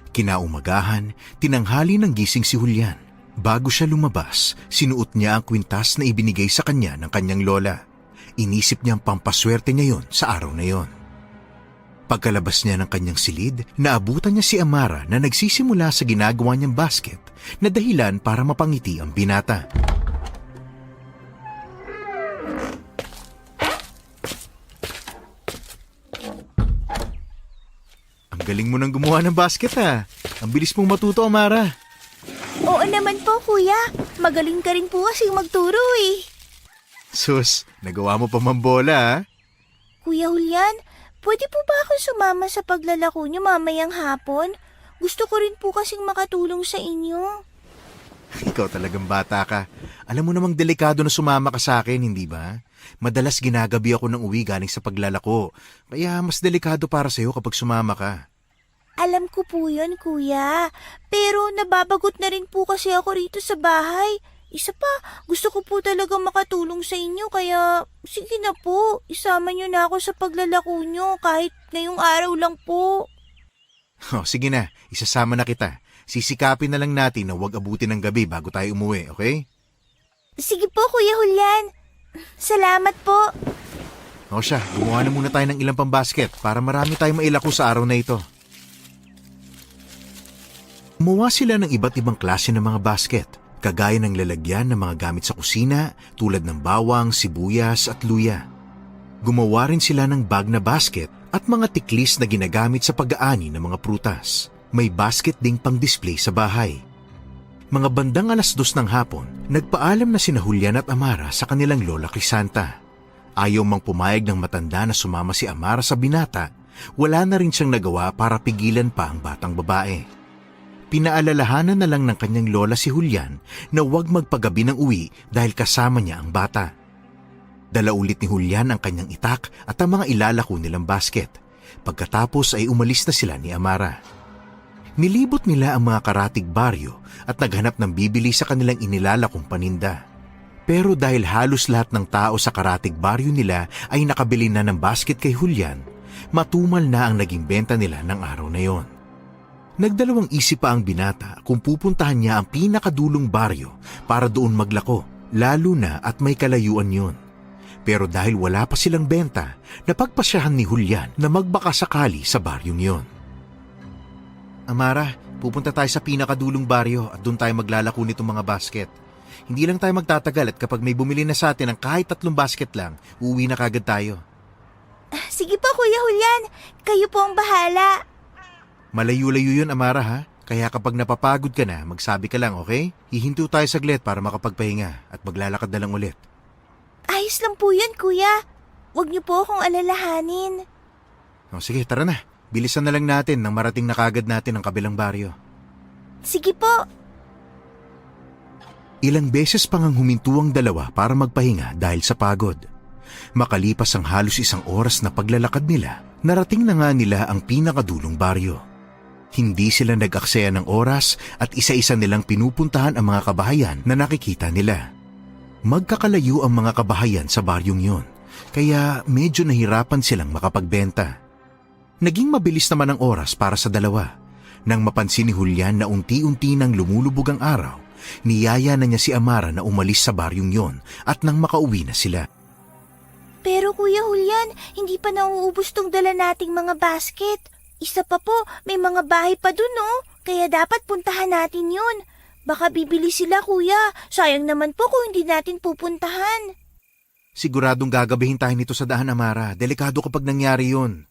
Kinaumagahan, tinanghali ng gising si Julian. Bago siya lumabas, sinuot niya ang kwintas na ibinigay sa kanya ng kanyang lola. Inisip niyang pampaswerte niya yon sa araw na yon. Pagkalabas niya ng kanyang silid, naabutan niya si Amara na nagsisimula sa ginagawa niyang basket na dahilan para mapangiti ang binata. Ang galing mo nang gumawa ng basket ha. Ang bilis mong matuto, Amara. Oo naman po, kuya. Magaling ka rin po kasi magturo eh. Sus, nagawa mo pa mambola ha. Kuya Julian, pwede po ba akong sumama sa paglalako niyo mamayang hapon? Gusto ko rin po kasing makatulong sa inyo. Ikaw talagang bata ka. Alam mo namang delikado na sumama ka sa akin, hindi ba? Madalas ginagabi ako ng uwi galing sa paglalako. Kaya mas delikado para sa'yo kapag sumama ka. Alam ko po yun, kuya. Pero nababagot na rin po kasi ako rito sa bahay. Isa pa, gusto ko po talaga makatulong sa inyo kaya sige na po, isama niyo na ako sa paglalako niyo kahit ngayong araw lang po. Oh, sige na, isasama na kita. Sisikapin na lang natin na huwag abutin ng gabi bago tayo umuwi, okay? Sige po, Kuya Julian. Salamat po. O siya, gumawa na muna tayo ng ilang pambasket para marami tayong mailako sa araw na ito. Gumawa sila ng iba't ibang klase ng mga basket. Kagaya ng lalagyan ng mga gamit sa kusina tulad ng bawang, sibuyas at luya. Gumawa rin sila ng bag na basket at mga tiklis na ginagamit sa pag-aani ng mga prutas. May basket ding pang-display sa bahay. Mga bandang 2:00 ng hapon, nagpaalam na sina Julian at Amara sa kanilang lola Crisanta. Ayaw mang pumayag ng matanda na sumama si Amara sa binata, wala na rin siyang nagawa para pigilan pa ang batang babae. Pinaalalahanan na lang ng kanyang lola si Julian na huwag magpagabi ng uwi dahil kasama niya ang bata. Dala ulit ni Julian ang kanyang itak at ang mga ilalako nilang basket. Pagkatapos ay umalis na sila ni Amara. Nilibot nila ang mga karatig baryo at naghanap ng bibili sa kanilang inilalakong paninda. Pero dahil halos lahat ng tao sa karatig baryo nila ay nakabili na ng basket kay Julian, matumal na ang naging benta nila ng araw na yon. Nagdalawang isip pa ang binata kung pupuntahan niya ang pinakadulong baryo para doon maglako, lalo na at may kalayuan yun. Pero dahil wala pa silang benta, napagpasyahan ni Julian na magbaka sakali sa baryong yon. Amara, pupunta tayo sa pinakadulong baryo at doon tayo maglalako nitong mga basket. Hindi lang tayo magtatagal at kapag may bumili na sa atin ng kahit 3 basket lang, uuwi na kagad tayo. Sige po, Kuya Julian. Kayo po ang bahala. Malayo-layo yun, Amara ha? Kaya kapag napapagod ka na, magsabi ka lang, okay? Hihinto tayo saglit para makapagpahinga at maglalakad na lang ulit. Ayos lang po yun, Kuya. Huwag niyo po akong alalahanin. O sige, tara na. Bilisan na lang natin nang marating na kagad natin ang kabilang baryo. Sige po. Ilang beses pang huminto ang dalawa para magpahinga dahil sa pagod. Makalipas ang halos 1 oras na paglalakad nila, narating na nga nila ang pinakadulong baryo. Hindi sila nag-aksaya ng oras at isa-isa nilang pinupuntahan ang mga kabahayan na nakikita nila. Magkakalayo ang mga kabahayan sa baryong yon, kaya medyo nahirapan silang makapagbenta. Naging mabilis naman ang oras para sa dalawa. Nang mapansin ni Julian na unti-unti nang lumulubog ang araw, niyaya na niya si Amara na umalis sa baryong yon at nang makauwi na sila. Pero Kuya Julian, hindi pa nauubos tong dala nating mga basket. Isa pa po, may mga bahay pa dun, oh. Kaya dapat puntahan natin yun. Baka bibili sila, kuya. Sayang naman po kung hindi natin pupuntahan. Siguradong gagabihin tayo nito sa daan, Amara. Delikado kapag nangyari yun.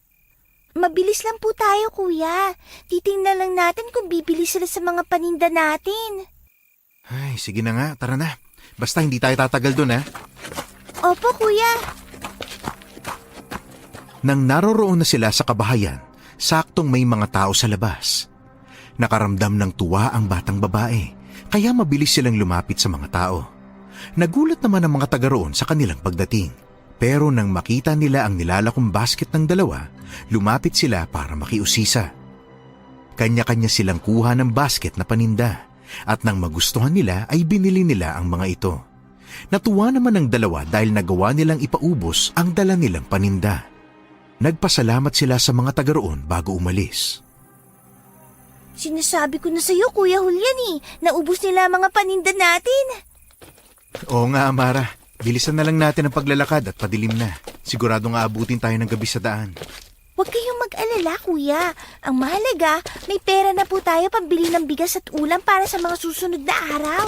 Mabilis lang po tayo, kuya. Titingnan lang natin kung bibili sila sa mga paninda natin. Ay, sige na nga, tara na. Basta hindi tayo tatagal dun, ha? Opo, kuya. Nang naroroon na sila sa kabahayan, saktong may mga tao sa labas. Nakaramdam ng tuwa ang batang babae, kaya mabilis silang lumapit sa mga tao. Nagulat naman ang mga taga roon sa kanilang pagdating. Pero nang makita nila ang nilalakong basket ng dalawa, lumapit sila para makiusisa. Kanya-kanya silang kuha ng basket na paninda, at nang magustuhan nila ay binili nila ang mga ito. Natuwa naman ang dalawa dahil nagawa nilang ipaubos ang dala nilang paninda. Nagpasalamat sila sa mga taga roon bago umalis. Sinasabi ko na sa'yo, Kuya Julian naubos nila ang mga paninda natin. Oo nga, Amara. Bilisan na lang natin ang paglalakad at padilim na. Siguradong aabutin tayo ng gabi sa daan. Huwag kayong mag-alala, kuya. Ang mahalaga, may pera na po tayo pambili ng bigas at ulam para sa mga susunod na araw.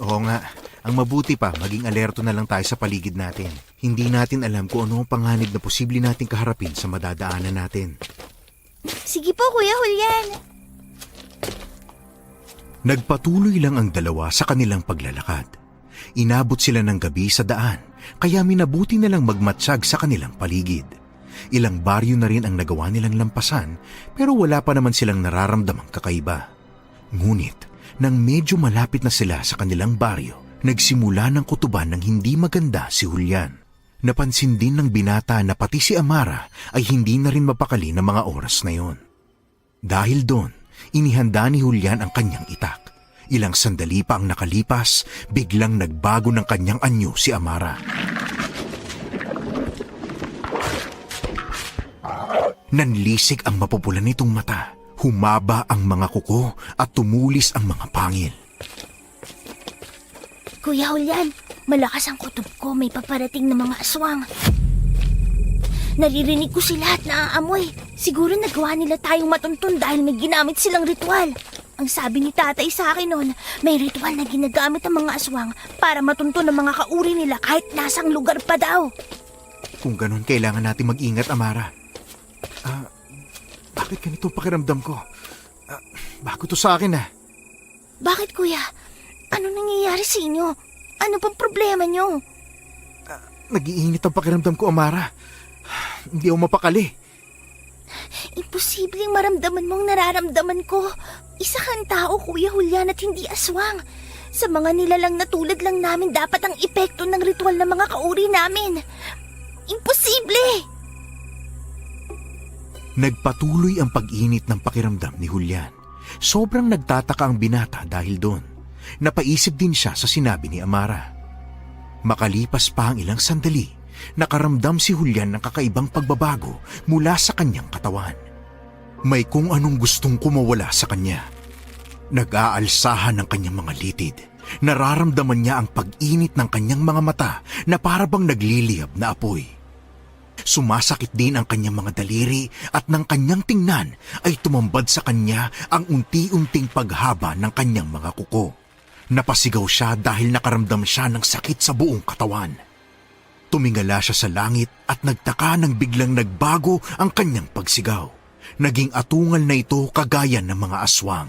Oo nga. Ang mabuti pa, maging alerto na lang tayo sa paligid natin. Hindi natin alam kung ano ang panganib na posible nating kaharapin sa madadaanan natin. Sige po, Kuya Julian. Nagpatuloy lang ang dalawa sa kanilang paglalakad. Inabot sila ng gabi sa daan, kaya minabuti na lang magmatsyag sa kanilang paligid. Ilang baryo na rin ang nagawa nilang lampasan, pero wala pa naman silang nararamdamang kakaiba. Ngunit, nang medyo malapit na sila sa kanilang baryo, nagsimula ng kutuban ng hindi maganda si Julian. Napansin din ng binata na pati si Amara ay hindi na rin mapakali ng mga oras na yon. Dahil doon, inihanda ni Julian ang kanyang itak. Ilang sandali pa ang nakalipas, biglang nagbago ng kanyang anyo si Amara. Nanlisik ang mapupula nitong mata, humaba ang mga kuko at tumulis ang mga pangil. Kuya Julian, malakas ang kutob ko. May paparating na mga aswang. Naririnig ko sila at naaamoy. Siguro nagawa nila tayong matuntun dahil may ginamit silang ritual. Ang sabi ni tatay sa akin noon, may ritual na ginagamit ang mga aswang para matuntun ang mga kauri nila kahit nasang lugar pa daw. Kung ganun, kailangan natin mag-ingat, Amara. Bakit ganito ang pakiramdam ko? Bago to sa akin, Bakit, kuya? Ano nangyayari sa inyo? Ano pang problema nyo? Nag-iinit ang pakiramdam ko, Amara. Hindi ako mapakali. Imposibleng maramdaman mo ang nararamdaman ko. Isa kang tao, Kuya Julian, at hindi aswang. Sa mga nilalang na tulad lang namin dapat ang epekto ng ritual ng mga kauri namin. Imposible! Nagpatuloy ang pag-init ng pakiramdam ni Julian. Sobrang nagtataka ang binata dahil doon. Napaisip din siya sa sinabi ni Amara. Makalipas pa ang ilang sandali, nakaramdam si Julian ng kakaibang pagbabago mula sa kanyang katawan. May kung anong gustong kumawala sa kanya. Nag-aalsahan ng kanyang mga litid. Nararamdaman niya ang pag-init ng kanyang mga mata na parabang nagliliyab na apoy. Sumasakit din ang kanyang mga daliri at ng kanyang tingnan ay tumambad sa kanya ang unti-unting paghaba ng kanyang mga kuko. Napasigaw siya dahil nakaramdam siya ng sakit sa buong katawan. Tumingala siya sa langit at nagtaka nang biglang nagbago ang kanyang pagsigaw. Naging atungal na ito kagaya ng mga aswang.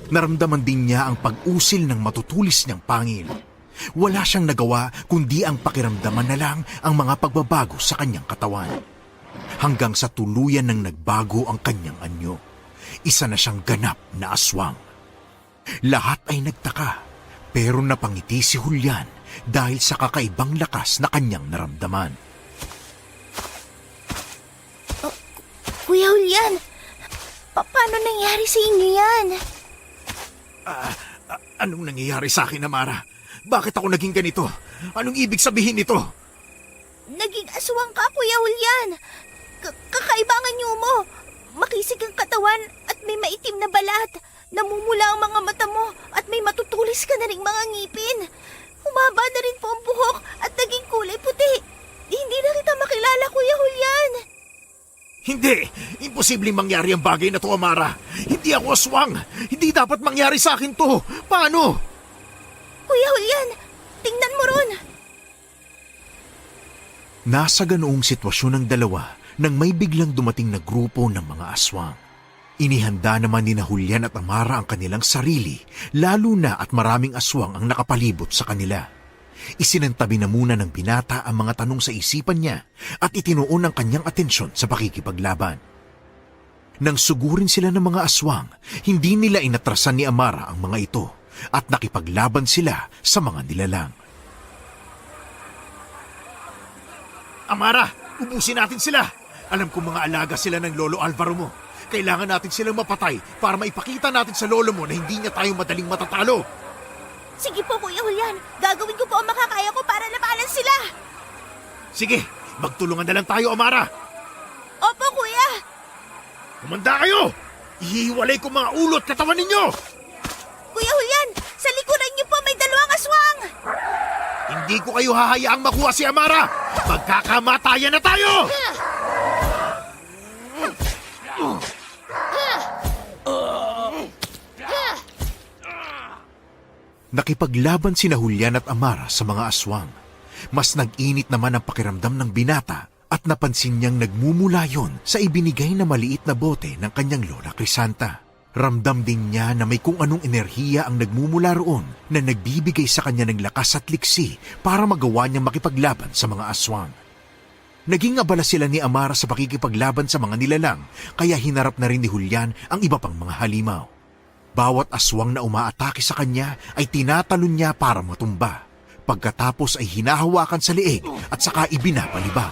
Naramdaman din niya ang pag-usil ng matutulis niyang pangil. Wala siyang nagawa kundi ang pakiramdaman na lang ang mga pagbabago sa kanyang katawan. Hanggang sa tuluyan nang nagbago ang kanyang anyo. Isa na siyang ganap na aswang. Lahat ay nagtaka, pero napangiti si Julian dahil sa kakaibang lakas na kanyang naramdaman. Kuya Julian, paano nangyari sa inyo yan? Anong nangyayari sa akin, Amara? Bakit ako naging ganito? Anong ibig sabihin nito? Naging aswang ka, Kuya Julian. Kakaibangan niyo mo. Makisig ang katawan at may maitim na balat. Namumula ang mga mata mo at may matutulis ka na ring mga ngipin. Humaba na rin po ang buhok at naging kulay puti. Hindi! Imposibleng mangyari ang bagay na to, Amara. Hindi ako aswang. Hindi dapat mangyari sa akin to. Paano? Kuya Julian, tingnan mo ron. Nasa ganoong sitwasyon ng dalawa nang may biglang dumating na grupo ng mga aswang. Inihanda naman ni na Julian at Amara ang kanilang sarili, lalo na at maraming aswang ang nakapalibot sa kanila. Isinantabi na muna ng binata ang mga tanong sa isipan niya at itinuon ang kanyang atensyon sa pakikipaglaban. Nang sugurin sila ng mga aswang, hindi nila inatrasan ni Amara ang mga ito at nakipaglaban sila sa mga nilalang. Amara, ubusin natin sila. Alam kong mga alaga sila ng Lolo Alvaro mo. Kailangan natin silang mapatay para maipakita natin sa lolo mo na hindi niya tayo madaling matatalo. Sige po, Kuya Julian. Gagawin ko po ang makakaya ko para labanan sila. Sige, magtulungan na lang tayo, Amara. Opo, Kuya. Kumanda kayo! Ihiwalay ko mga ulo at katawan ninyo! Kuya Julian, sa likuran niyo po may dalawang aswang. Hindi ko kayo hahayaang makuha si Amara! Magkakamatayan na tayo! Nakipaglaban sina Julian at Amara sa mga aswang. Mas nag-init naman ang pakiramdam ng binata at napansin niyang nagmumula yon sa ibinigay na maliit na bote ng kanyang lola Crisanta. Ramdam din niya na may kung anong enerhiya ang nagmumula roon na nagbibigay sa kanya ng lakas at liksi para magawa niyang makipaglaban sa mga aswang. Naging abala sila ni Amara sa pakikipaglaban sa mga nilalang kaya hinarap na rin ni Julian ang iba pang mga halimaw. Bawat aswang na umaatake sa kanya ay tinatalon niya para matumba. Pagkatapos ay hinahawakan sa leeg at saka ibinapalibag.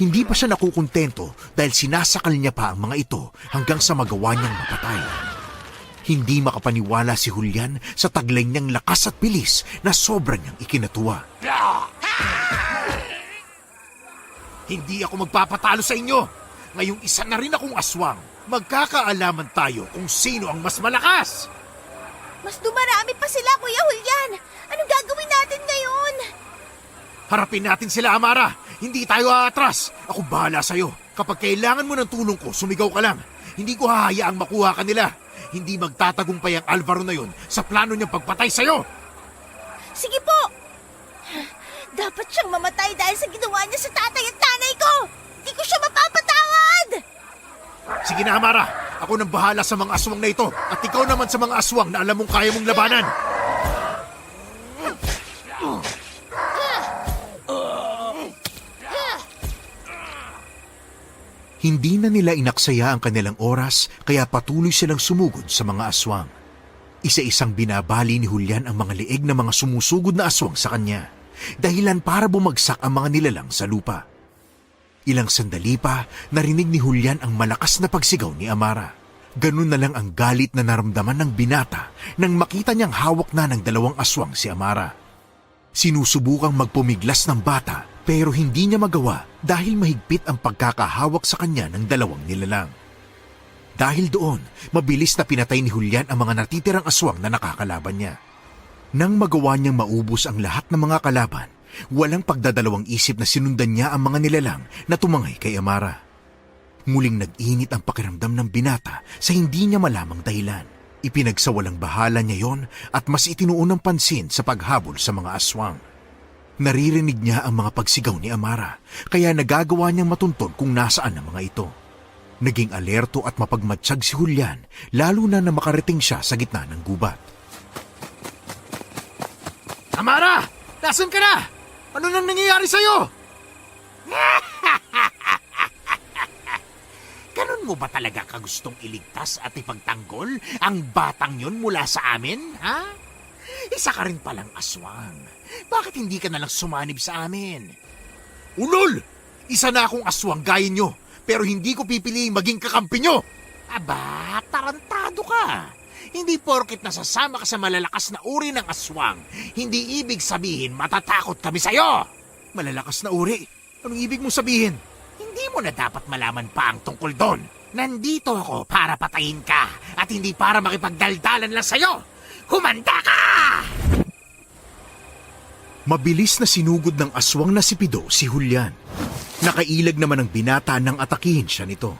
Hindi pa siya nakukontento dahil sinasakal niya pa ang mga ito hanggang sa magawa niyang mapatay. Hindi makapaniwala si Julian sa taglay niyang lakas at bilis na sobra niyang ikinatuwa. Hindi ako magpapatalo sa inyo! Ngayong isa na rin akong aswang. Magkakaalaman tayo kung sino ang mas malakas! Mas dumarami pa sila, Kuya Julian. Anong gagawin natin ngayon? Harapin natin sila, Amara! Hindi tayo aatras! Ako bahala sa'yo. Kapag kailangan mo ng tulong ko, sumigaw ka lang. Hindi ko hahayaang makuha ka nila. Hindi magtatagumpay ang Alvaro na yon sa plano niyang pagpatay sa'yo. Sige po. Dapat siyang mamatay dahil sa ginawa niya sa tatay at nanay ko. Hindi ko siya mapapatawad. Sige na, Amara. Ako nang bahala sa mga aswang na ito at ikaw naman sa mga aswang na alam mong kaya mong labanan. Hindi na nila inaksaya ang kanilang oras kaya patuloy silang sumugod sa mga aswang. Isa-isang binabali ni Julian ang mga leeg ng mga sumusugod na aswang sa kanya, dahilan para bumagsak ang mga nilalang sa lupa. Ilang sandali pa, narinig ni Julian ang malakas na pagsigaw ni Amara. Ganun na lang ang galit na naramdaman ng binata nang makita niyang hawak na ng dalawang aswang si Amara. Sinusubukang magpumiglas ng bata pero hindi niya magawa dahil mahigpit ang pagkakahawak sa kanya ng dalawang nilalang. Dahil doon, mabilis na pinatay ni Julian ang mga natitirang aswang na nakakalaban niya. Nang magawa niyang maubos ang lahat ng mga kalaban, walang pagdadalawang isip na sinundan niya ang mga nilalang na tumangay kay Amara. Muling nag-init ang pakiramdam ng binata sa hindi niya malamang dahilan. Ipinagsawalang bahala niya yon at mas itinuon ng pansin sa paghabol sa mga aswang. Naririnig niya ang mga pagsigaw ni Amara, kaya nagagawa niyang matunton kung nasaan ang mga ito. Naging alerto at mapagmatsyag si Julian, lalo na makarating siya sa gitna ng gubat. Amara! Nasaan ka na? Ano nang nangyayari sa'yo? Ganun mo ba talaga kagustong iligtas at ipagtanggol ang batang yon mula sa amin, ha? Isa ka rin palang aswang. Bakit hindi ka nalang sumanib sa amin? Ulol! Isa na akong aswang gaya nyo, pero hindi ko pipiliing maging kakampi nyo. Aba, tarantado ka. Hindi porket nasasama ka sa malalakas na uri ng aswang, hindi ibig sabihin matatakot kami sa'yo. Malalakas na uri? Anong ibig mong sabihin? Hindi mo na dapat malaman pa ang tungkol doon. Nandito ako para patayin ka at hindi para makipagdaldalan lang sa'yo. Humanda ka! Mabilis na sinugod ng aswang na si Pido si Julian. Nakailag naman ang binata nang atakihin siya nito.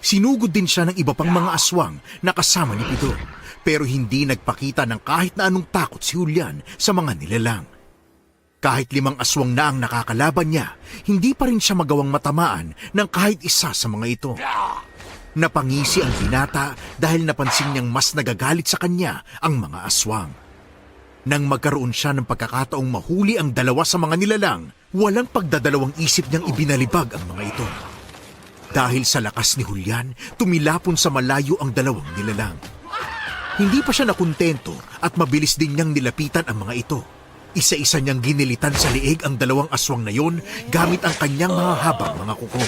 Sinugod din siya ng iba pang mga aswang na kasama ni Pido, pero hindi nagpakita ng kahit na anong takot si Julian sa mga nilalang. Kahit 5 aswang na ang nakakalaban niya, hindi pa rin siya magawang matamaan ng kahit isa sa mga ito. Napangisi ang binata dahil napansin niyang mas nagagalit sa kanya ang mga aswang. Nang magkaroon siya ng pagkakataong mahuli ang 2 sa mga nilalang, walang pagdadalawang isip niyang ibinalibag ang mga ito. Dahil sa lakas ni Julian, tumilapon sa malayo ang 2 nilalang. Hindi pa siya nakontento at mabilis din niyang nilapitan ang mga ito. Isa-isa niyang ginilitan sa liig ang 2 aswang na yon gamit ang kanyang mahahabang mga kuko.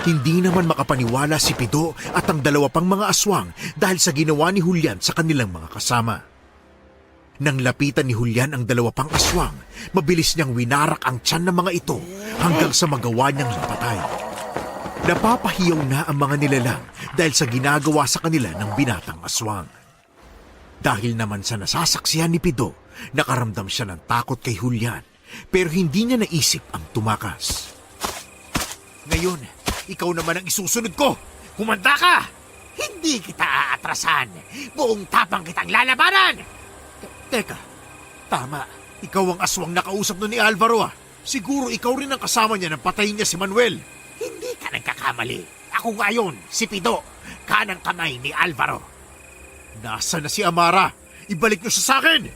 Hindi naman makapaniwala si Pido at ang 2 pang mga aswang dahil sa ginawa ni Julian sa kanilang mga kasama. Nang lapitan ni Julian ang 2 pang aswang, mabilis niyang winarak ang tiyan ng mga ito hanggang sa magawa niyang mapatay. Napapahiyaw na ang mga nilalang dahil sa ginagawa sa kanila ng binatang aswang. Dahil naman sa nasasaksihan ni Pido, nakaramdam siya ng takot kay Julian, pero hindi niya naisip ang tumakas. Ngayon, ikaw naman ang isusunod ko. Humanda ka! Hindi kita aatrasan. Buong tapang kitang lalabanan! Teka, tama. Ikaw ang aswang nakausap nun ni Alvaro ah. Siguro ikaw rin ang kasama niya nang patayin niya si Manuel. Hindi ka nagkakamali. Ako ngayon, si Pido, kanang kamay ni Alvaro. Nasaan na si Amara? Ibalik niyo siya sa akin!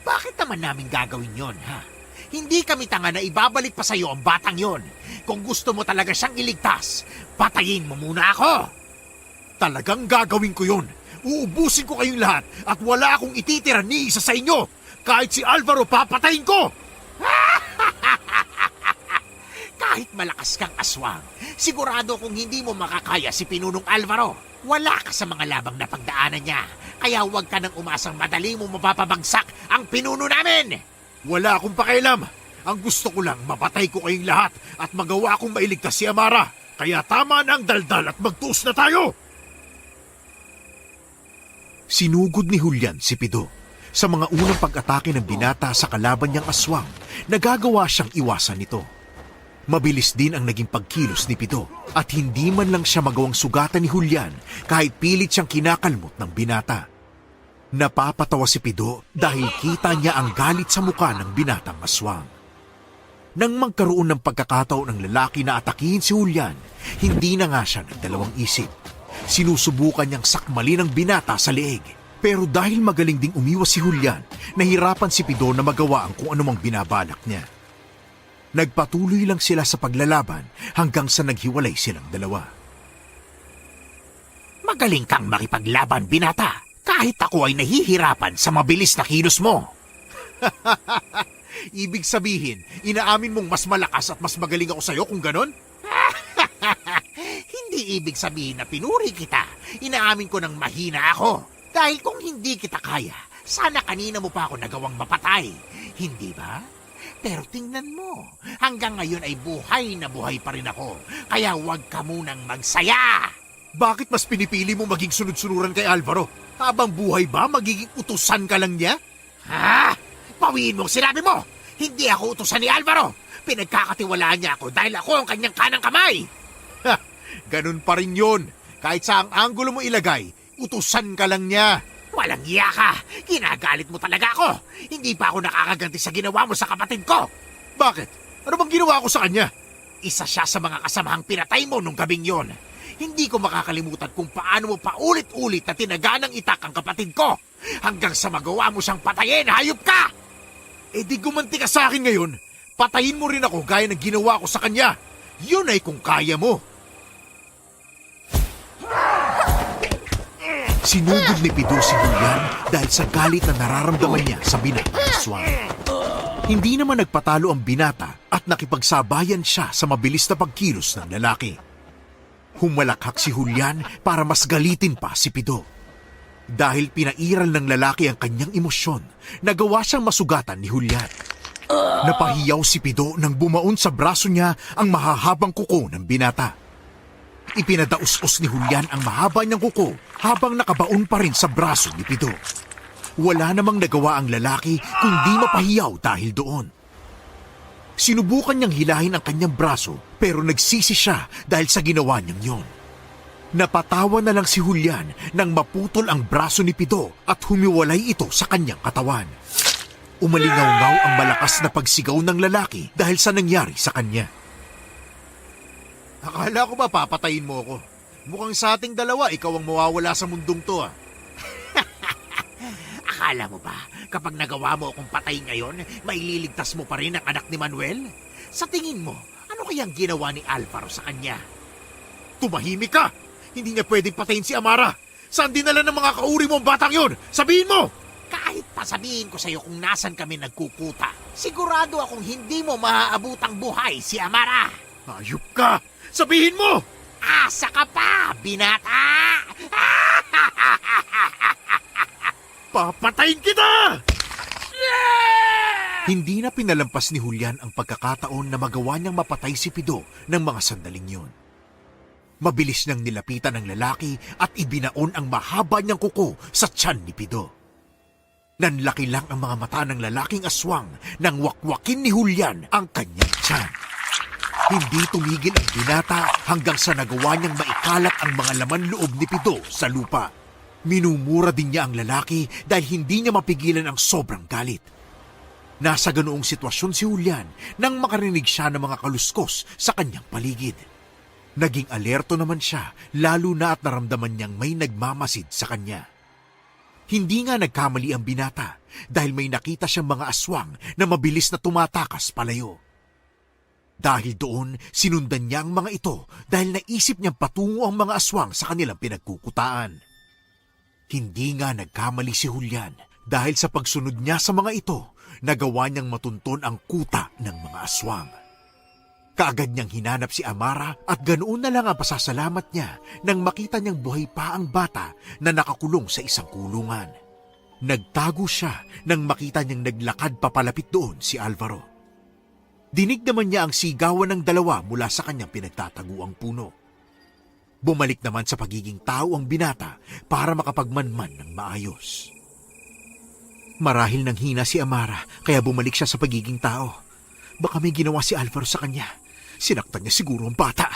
Bakit naman namin gagawin yon, ha? Hindi kami tanga na ibabalik pa sa'yo ang batang yon. Kung gusto mo talaga siyang iligtas, patayin mo muna ako. Talagang gagawin ko yon. Uubusin ko kayong lahat at wala akong ititira ni isa sa inyo. Kahit si Alvaro, papatayin ko! Kahit malakas kang aswang, sigurado kung hindi mo makakaya si Pinunong Alvaro. Wala ka sa mga labang na pagdaanan niya. Kaya huwag ka nang umasang madali mo mapapabagsak ang pinuno namin. Wala akong pakialam. Ang gusto ko lang, mapatay ko kayong lahat at magawa akong mailigtas si Amara. Kaya tama na ang daldal at magtuos na tayo! Sinugod ni Julian si Pido. Sa mga unang pag-atake ng binata sa kalaban niyang aswang, nagagawa siyang iwasan nito. Mabilis din ang naging pagkilos ni Pido at hindi man lang siya magawang sugatan ni Julian kahit pilit siyang kinakalmot ng binata. Napapatawa si Pido dahil kita niya ang galit sa muka ng binatang aswang. Nang magkaroon ng pagkakataon ng lalaki na atakihin si Julian, hindi na nga siya nagdalawang isip. Sinusubukan niyang sakmalin ang binata sa leeg. Pero dahil magaling ding umiwas si Julian, nahirapan si Pido na magawa ang kung anumang binabalak niya. Nagpatuloy lang sila sa paglalaban hanggang sa naghiwalay silang 2. Magaling kang makipaglaban, binata. Kahit ako ay nahihirapan sa mabilis na kilos mo. Ibig sabihin, inaamin mong mas malakas at mas magaling ako sa'yo kung ganon? Hindi ibig sabihin na pinuri kita. Inaamin ko ng mahina ako. Dahil kung hindi kita kaya, sana kanina mo pa ako nagawang mapatay. Hindi ba? Pero tingnan mo, hanggang ngayon ay buhay na buhay pa rin ako. Kaya huwag ka munang magsaya. Bakit mas pinipili mo maging sunod-sunuran kay Alvaro? Habang buhay ba, magiging utusan ka lang niya? Ha? Pawiin mo ang sinabi mo! Hindi ako utusan ni Alvaro! Pinagkakatiwalaan niya ako dahil ako ang kanyang kanang kamay! Ha! Ganun pa rin yun. Kahit sa ang anggulo mo ilagay, utusan ka lang niya. Walang iya ka! Ginagalit mo talaga ako! Hindi pa ako nakakaganti sa ginawa mo sa kapatid ko! Bakit? Ano bang ginawa ko sa kanya? Isa siya sa mga kasamahang pinatay mo nung gabing yon. Hindi ko makakalimutan kung paano mo paulit-ulit na tinaganang itak ang kapatid ko. Hanggang sa magawa mo siyang patayin, hayop ka! Eh di gumanti ka sa akin ngayon. Patayin mo rin ako gaya ng ginawa ko sa kanya. Yun ay kung kaya mo. Sinugod ni Pido si Julian dahil sa galit na nararamdaman niya sa binatang aswang. Hindi naman nagpatalo ang binata at nakipagsabayan siya sa mabilis na pagkilos ng lalaki. Humalakhak si Julian para mas galitin pa si Pido. Dahil pinairal ng lalaki ang kanyang emosyon, nagawa siyang masugatan ni Julian. Napahiyaw si Pido nang bumaon sa braso niya ang mahahabang kuko ng binata. Ipinadaus-us ni Julian ang mahaba niyang kuko habang nakabaon pa rin sa braso ni Pido. Wala namang nagawa ang lalaki kundi mapahiyaw dahil doon. Sinubukan niyang hilahin ang kanyang braso pero nagsisi siya dahil sa ginawa niyang yon. Napatawa na lang si Julian nang maputol ang braso ni Pido at humiwalay ito sa kanyang katawan. Umalingaw-ngaw ang malakas na pagsigaw ng lalaki dahil sa nangyari sa kanya. Akala ko ba papatayin mo ako? Mukhang sa ating dalawa ikaw ang mawawala sa mundong to ah. Akala mo ba, kapag nagawa mo akong patay ngayon, maililigtas mo pa rin ang anak ni Manuel? Sa tingin mo, ano kayang ginawa ni Alvaro sa kanya? Tumahimik ka! Hindi niya pwedeng patayin si Amara! Saan dinala ng mga kauri mo ang batang yon? Sabihin mo! Kahit pa sabihin ko sa'yo kung nasan kami nagkukuta, sigurado akong hindi mo maaabutang buhay si Amara. Ayup ka! Sabihin mo! Asa ka pa, binata! Papatayin kita! Hindi na pinalampas ni Julian ang pagkakataon na magawa niyang mapatay si Pido ng mga sandaling yun. Mabilis niyang nilapitan ang lalaki at ibinaon ang mahaba niyang kuko sa tiyan ni Pido. Nanlaki lang ang mga mata ng lalaking aswang nang wakwakin ni Julian ang kanyang tiyan. Hindi tumigil ang binata hanggang sa nagawa niyang maikalat ang mga laman loob ni Pido sa lupa. Minumura din niya ang lalaki dahil hindi niya mapigilan ang sobrang galit. Nasa ganoong sitwasyon si Julian nang makarinig siya ng mga kaluskos sa kanyang paligid. Naging alerto naman siya lalo na at naramdaman niyang may nagmamasid sa kanya. Hindi nga nagkamali ang binata dahil may nakita siyang mga aswang na mabilis na tumatakas palayo. Dahil doon, sinundan niya ang mga ito dahil naisip niyang patungo ang mga aswang sa kanilang pinagkukutaan. Hindi nga nagkamali si Julian dahil sa pagsunod niya sa mga ito, nagawa niyang matunton ang kuta ng mga aswang. Kaagad niyang hinanap si Amara at ganoon na lang ang pasasalamat niya nang makita niyang buhay pa ang bata na nakakulong sa isang kulungan. Nagtago siya nang makita niyang naglakad papalapit doon si Alvaro. Dinig naman niya ang sigawan ng dalawa mula sa kanyang pinagtataguang puno. Bumalik naman sa pagiging tao ang binata para makapagmanman ng maayos. Marahil nang hina si Amara kaya bumalik siya sa pagiging tao. Baka may ginawa si Alvaro sa kanya. Sinaktan niya siguro ang bata.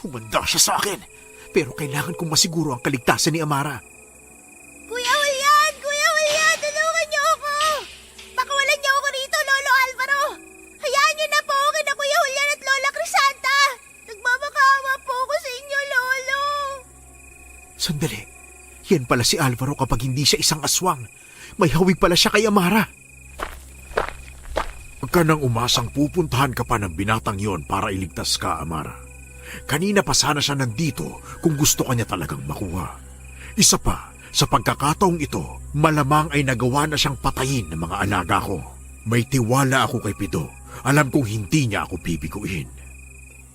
Humanda siya sa akin. Pero kailangan kong masiguro ang kaligtasan ni Amara. Kuya Julian! Kuya Julian! Tulungan niyo ako! Pakawalan niyo ako rito, Lolo Alvaro! Hayaan niyo na po ako kina Kuya Julian at Lola Crisanta! Nagmamakaawa po ako sa inyo, Lolo! Sandali. Yan pala si Alvaro kapag hindi siya isang aswang. May hawig pala siya kay Amara. Huwag ka nang umasang pupuntahan ka pa ng binatang yon para iligtas ka, Amara. Kanina pa sana siya nandito kung gusto ka niya talagang makuha. Isa pa, sa pagkakataong ito, malamang ay nagawa na siyang patayin ng mga alaga ko. May tiwala ako kay Pido. Alam kong hindi niya ako bibiguin.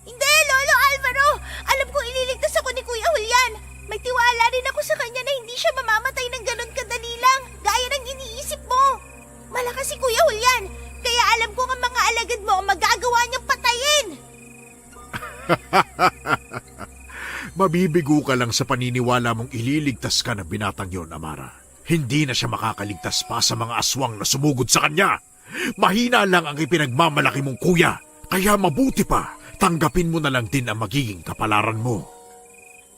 Hindi, Lolo Alvaro! Alam kong ililigtas ako ni Kuya Julian! May tiwala rin ako sa kanya na hindi siya mamamatay ng ganun kadali lang, gaya ng iniisip mo. Malakas si Kuya Julian, kaya alam ko ang mga alagad mo ang magagawa niyang patayin. Mabibigo ka lang sa paniniwala mong ililigtas ka ng binatang yon, Amara. Hindi na siya makakaligtas pa sa mga aswang na sumugod sa kanya. Mahina lang ang ipinagmamalaki mong kuya. Kaya mabuti pa, tanggapin mo na lang din ang magiging kapalaran mo.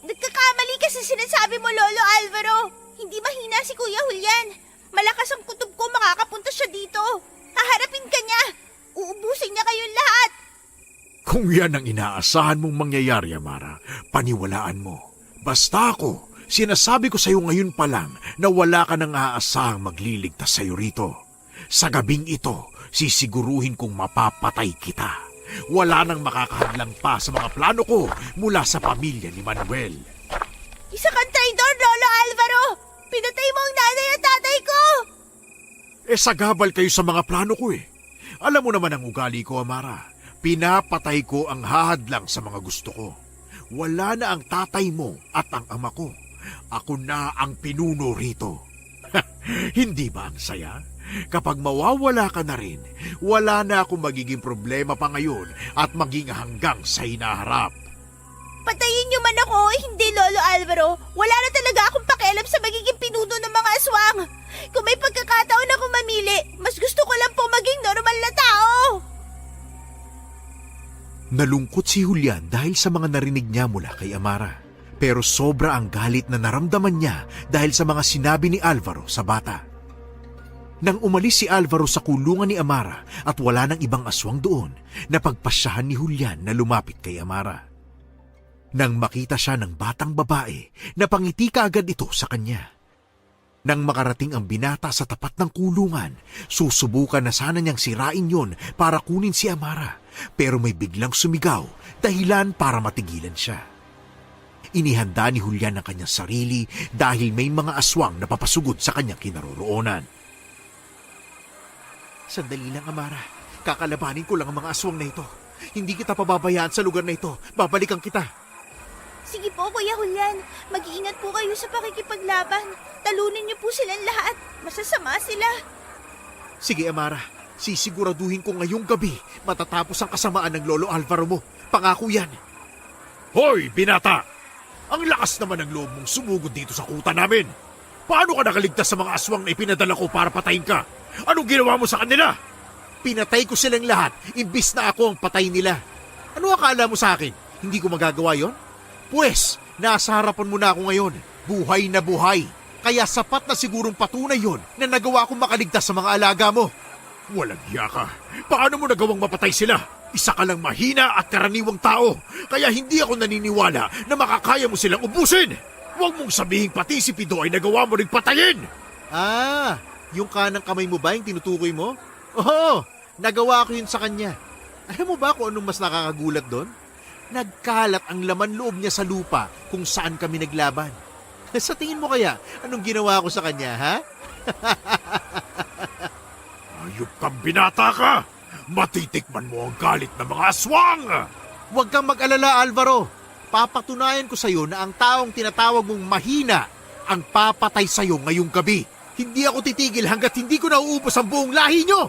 Nagkakamali kasi sinasabi mo, Lolo Alvaro. Hindi mahina si Kuya Julian. Malakas ang kutob ko, makakapunta siya dito. Haharapin ka niya. Uubusin niya kayong lahat. Kung yan ang inaasahan mong mangyayari, Amara, paniwalaan mo. Basta ako, sinasabi ko sa iyo ngayon pa lang na wala ka nang aasahang magliligtas sa iyo rito. Sa gabing ito, sisiguruhin kong mapapatay kita. Wala nang makakahadlang pa sa mga plano ko mula sa pamilya ni Manuel. Isa kang traidor, Lolo Alvaro. Pinatay mo ang nanay at tatay ko. Sagabal kayo sa mga plano ko eh. Alam mo naman ang ugali ko, Amara. Pinapatay ko ang hahadlang sa mga gusto ko. Wala na ang tatay mo at ang ama ko. Ako na ang pinuno rito. Hindi ba ang saya? Kapag mawawala ka na rin, wala na akong magiging problema pa ngayon at maging hanggang sa hinaharap. Patayin niyo man ako, hindi, Lolo Alvaro. Wala na talaga akong pakialam sa magiging pinuno ng mga aswang. Kung may pagkakataon ako mamili, mas gusto ko lang po maging normal na tao. Nalungkot si Julian dahil sa mga narinig niya mula kay Amara. Pero sobra ang galit na naramdaman niya dahil sa mga sinabi ni Alvaro sa bata. Nang umalis si Alvaro sa kulungan ni Amara at wala nang ibang aswang doon, napagpasyahan ni Julian na lumapit kay Amara. Nang makita siya ng batang babae, napangiti kaagad ito sa kanya. Nang makarating ang binata sa tapat ng kulungan, susubukan na sana niyang sirain yon para kunin si Amara, pero may biglang sumigaw, dahilan para matigilan siya. Inihanda ni Julian ang kanyang sarili dahil may mga aswang na papasugod sa kanyang kinaroroonan. Sandali lang, Amara. Kakalabanin ko lang ang mga aswang na ito. Hindi kita pababayaan sa lugar na ito. Babalikan kita. Sige po, Kuya Julian. Mag-iingat po kayo sa pakikipaglaban. Talunin niyo po silang lahat. Masasama sila. Sige, Amara. Sisiguraduhin ko ngayong gabi matatapos ang kasamaan ng Lolo Alvaro mo. Pangako yan. Hoy, binata! Ang lakas naman ng loob mong sumugod dito sa kuta namin. Paano ka nakaligtas sa mga aswang na ipinadala ko para patayin ka? Anong ginawa mo sa kanila? Pinatay ko silang lahat, imbis na ako ang patay nila. Ano akala mo sa akin? Hindi ko magagawa yon? Pwes, nasa harapan mo na ako ngayon. Buhay na buhay. Kaya sapat na sigurong patunay yon na nagawa kong makaligtas sa mga alaga mo. Walang hiya ka. Paano mo nagawang mapatay sila? Isa ka lang mahina at karaniwang tao. Kaya hindi ako naniniwala na makakaya mo silang ubusin. Huwag mong sabihin pati si Pido ay nagawa mo ring patayin. Ah, yung kanang kamay mo ba yung tinutukoy mo? Oo, nagawa ko yun sa kanya. Alam mo ba kung anong mas nakakagulat doon? Nagkalat ang laman loob niya sa lupa kung saan kami naglaban. Sa tingin mo kaya, anong ginawa ko sa kanya, ha? Ayop kang binata ka. Matitikman mo ang galit ng mga aswang. Huwag kang mag-alala, Alvaro. Papatunayan ko sa'yo na ang taong tinatawag mong mahina ang papatay sa'yo ngayong gabi. Hindi ako titigil hanggat hindi ko nauubos ang buong lahi nyo.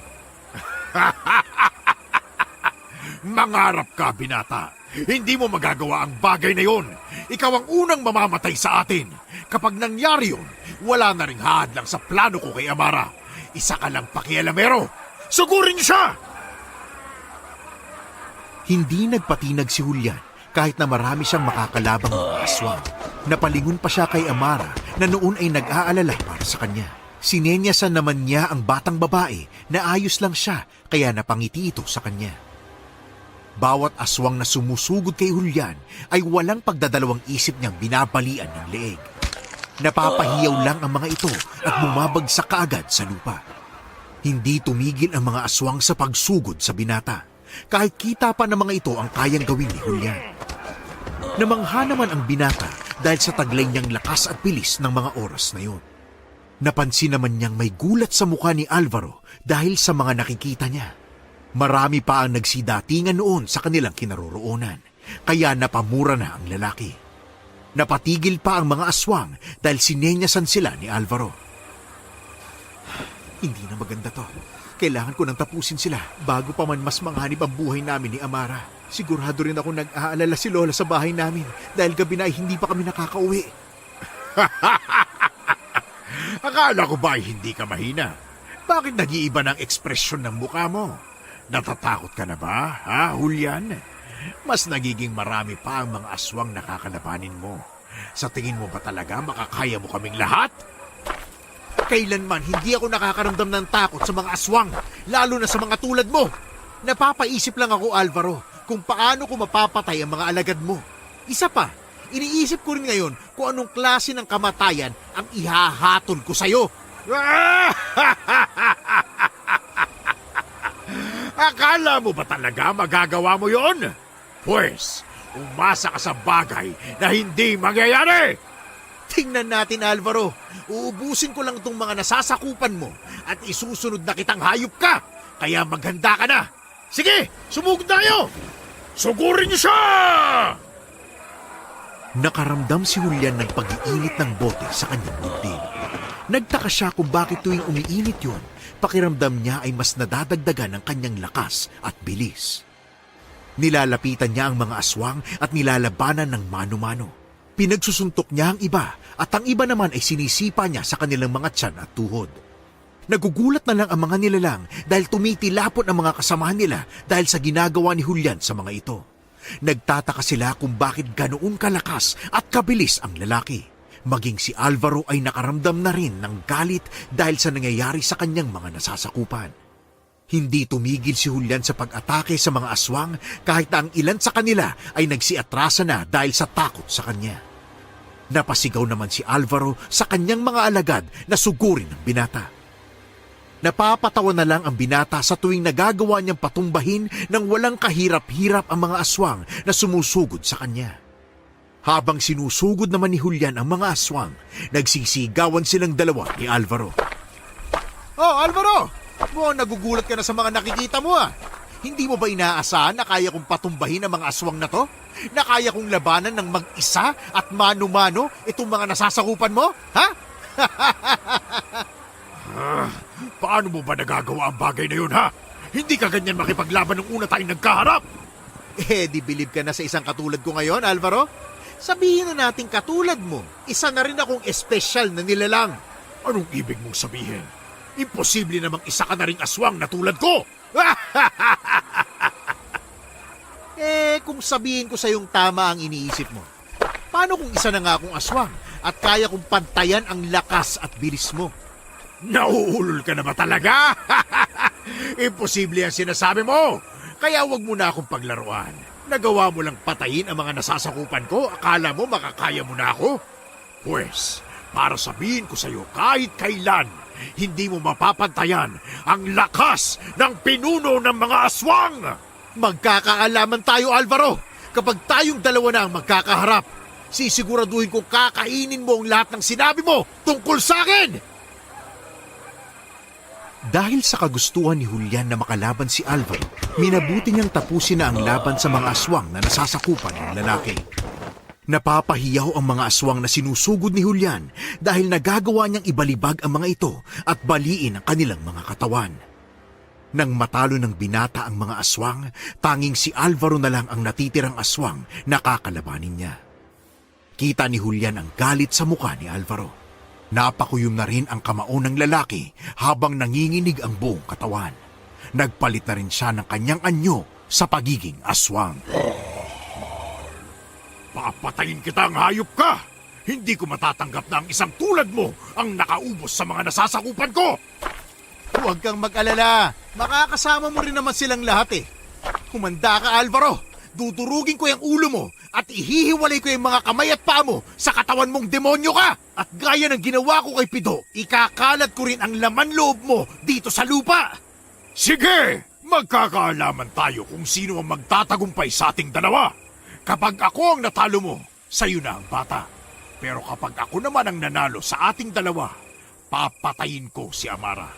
Mangarap ka, binata. Hindi mo magagawa ang bagay na yon. Ikaw ang unang mamamatay sa atin. Kapag nangyari yon, wala na ring hadlang sa plano ko kay Amara. Isa ka lang pakialamero. Sugurin niyo siya! Hindi nagpatinag si Julian kahit na marami siyang makakalabang mga aswang. Napalingon pa siya kay Amara na noon ay nag-aalala para sa kanya. Sinenyasan naman niya ang batang babae na ayos lang siya kaya napangiti ito sa kanya. Bawat aswang na sumusugod kay Julian ay walang pagdadalawang isip niyang binabalian ng leeg. Napapahiyaw lang ang mga ito at bumabagsak kaagad sa lupa. Hindi tumigil ang mga aswang sa pagsugod sa binata. Kahit kita pa ng mga ito ang kayang gawin ni Julian. Namangha naman ang binata dahil sa taglay niyang lakas at bilis ng mga oras na yun. Napansin naman niyang may gulat sa mukha ni Alvaro dahil sa mga nakikita niya. Marami pa ang nagsidatingan noon sa kanilang kinaroroonan, kaya napamura na ang lalaki. Napatigil pa ang mga aswang dahil sinenyasan sila ni Alvaro. Hindi na maganda to. Kailangan ko nang tapusin sila bago pa man mas manganib ang buhay namin ni Amara. Sigurado rin ako nag-aalala si Lola sa bahay namin dahil gabi na ay hindi pa kami nakakauwi. Akala ko ba ay hindi ka mahina? Bakit nag-iiba ng ekspresyon ng mukha mo? Natatakot ka na ba, ha, Julian? Mas nagiging marami pa ang mga aswang nakakalabanin mo. Sa tingin mo ba talaga makakaya mo kaming lahat? Kailanman hindi ako nakakaramdam ng takot sa mga aswang, lalo na sa mga tulad mo. Napapaisip lang ako, Alvaro, kung paano ko mapapatay ang mga alagad mo. Isa pa, iniisip ko rin ngayon kung anong klase ng kamatayan ang ihahatol ko sa'yo. Akala mo ba talaga magagawa mo yon? Pwes, umasa ka sa bagay na hindi mangyayari! Tingnan natin, Alvaro. Uubusin ko lang itong mga nasasakupan mo at isusunod na kitang hayop ka. Kaya maghanda ka na. Sige, sumugod tayo! Sugurin niyo siya! Nakaramdam si Julian ng pag-iinit ng bote sa kanyang dibdib. Nagtaka siya kung bakit tuwing umiinit yun, pakiramdam niya ay mas nadadagdagan ng kanyang lakas at bilis. Nilalapitan niya ang mga aswang at nilalabanan ng mano-mano. Pinagsusuntok niya ang iba at ang iba naman ay sinisipa niya sa kanilang mga tiyan at tuhod. Nagugulat na lang ang mga nilalang dahil tumitilapot ang mga kasamahan nila dahil sa ginagawa ni Julian sa mga ito. Nagtataka sila kung bakit ganoon kalakas at kabilis ang lalaki. Maging si Alvaro ay nakaramdam na rin ng galit dahil sa nangyayari sa kanyang mga nasasakupan. Hindi tumigil si Julian sa pag-atake sa mga aswang kahit na ang ilan sa kanila ay nagsiatrasa na dahil sa takot sa kanya. Napasigaw naman si Alvaro sa kanyang mga alagad na sugurin ng binata. Napapatawa na lang ang binata sa tuwing nagagawa niyang patumbahin ng walang kahirap-hirap ang mga aswang na sumusugod sa kanya. Habang sinusugod naman ni Julian ang mga aswang, nagsisigawan silang dalawa ni Alvaro. Oh, Alvaro! Mukhang nagugulat ka na sa mga nakikita mo ah. Hindi mo ba inaasahan na kaya kong patumbahin ang mga aswang na to? Na kaya kong labanan ng mag-isa at mano-mano itong mga nasasakupan mo? Ha? Paano mo ba nagagawa ang bagay na yun ha? Hindi ka ganyan makipaglaban nung una tayong nagkaharap. Di bilib ka na sa isang katulad ko ngayon, Alvaro? Sabihin na natin katulad mo, isa na rin akong espesyal na nilalang. Anong ibig mong sabihin? Imposible namang isa ka na ring aswang na tulad ko! Kung sabihin ko sa yung tama ang iniisip mo, paano kung isa na nga akong aswang at kaya kong pantayan ang lakas at bilis mo? Nauulol ka na ba talaga? Imposible ang sinasabi mo! Kaya wag mo na akong paglaruan. Nagawa mo lang patayin ang mga nasasakupan ko, akala mo makakaya mo na ako? Pwes, para sabihin ko sa'yo kahit kailan, hindi mo mapapantayan ang lakas ng pinuno ng mga aswang! Magkakaalaman tayo, Alvaro! Kapag tayong dalawa na ang magkakaharap, sisiguraduhin ko kakainin mo ang lahat ng sinabi mo tungkol sa akin! Dahil sa kagustuhan ni Julian na makalaban si Alvaro, minabuti niyang tapusin na ang laban sa mga aswang na nasasakupan ng lalaki. Napapahiyaw ang mga aswang na sinusugod ni Julian dahil nagagawa niyang ibalibag ang mga ito at baliin ang kanilang mga katawan. Nang matalo ng binata ang mga aswang, tanging si Alvaro na lang ang natitirang aswang na kakalabanin niya. Kita ni Julian ang galit sa mukha ni Alvaro. Napakuyom na rin ang kamao ng lalaki habang nanginginig ang buong katawan. Nagpalit na rin siya ng kanyang anyo sa pagiging aswang. Papatayin kita ang hayop ka! Hindi ko matatanggap na ang isang tulad mo ang nakaubos sa mga nasasakupan ko! Huwag kang mag-alala. Makakasama mo rin naman silang lahat eh. Humanda ka, Alvaro. Dudurugin ko yung ulo mo at ihihiwalay ko yung mga kamay at paa mo sa katawan mong demonyo ka! At gaya ng ginawa ko kay Pido, ikakalat ko rin ang laman loob mo dito sa lupa! Sige! Magkakaalaman tayo kung sino ang magtatagumpay sa ating dalawa. Kapag ako ang natalo mo, sa'yo na ang bata. Pero kapag ako naman ang nanalo sa ating dalawa, papatayin ko si Amara.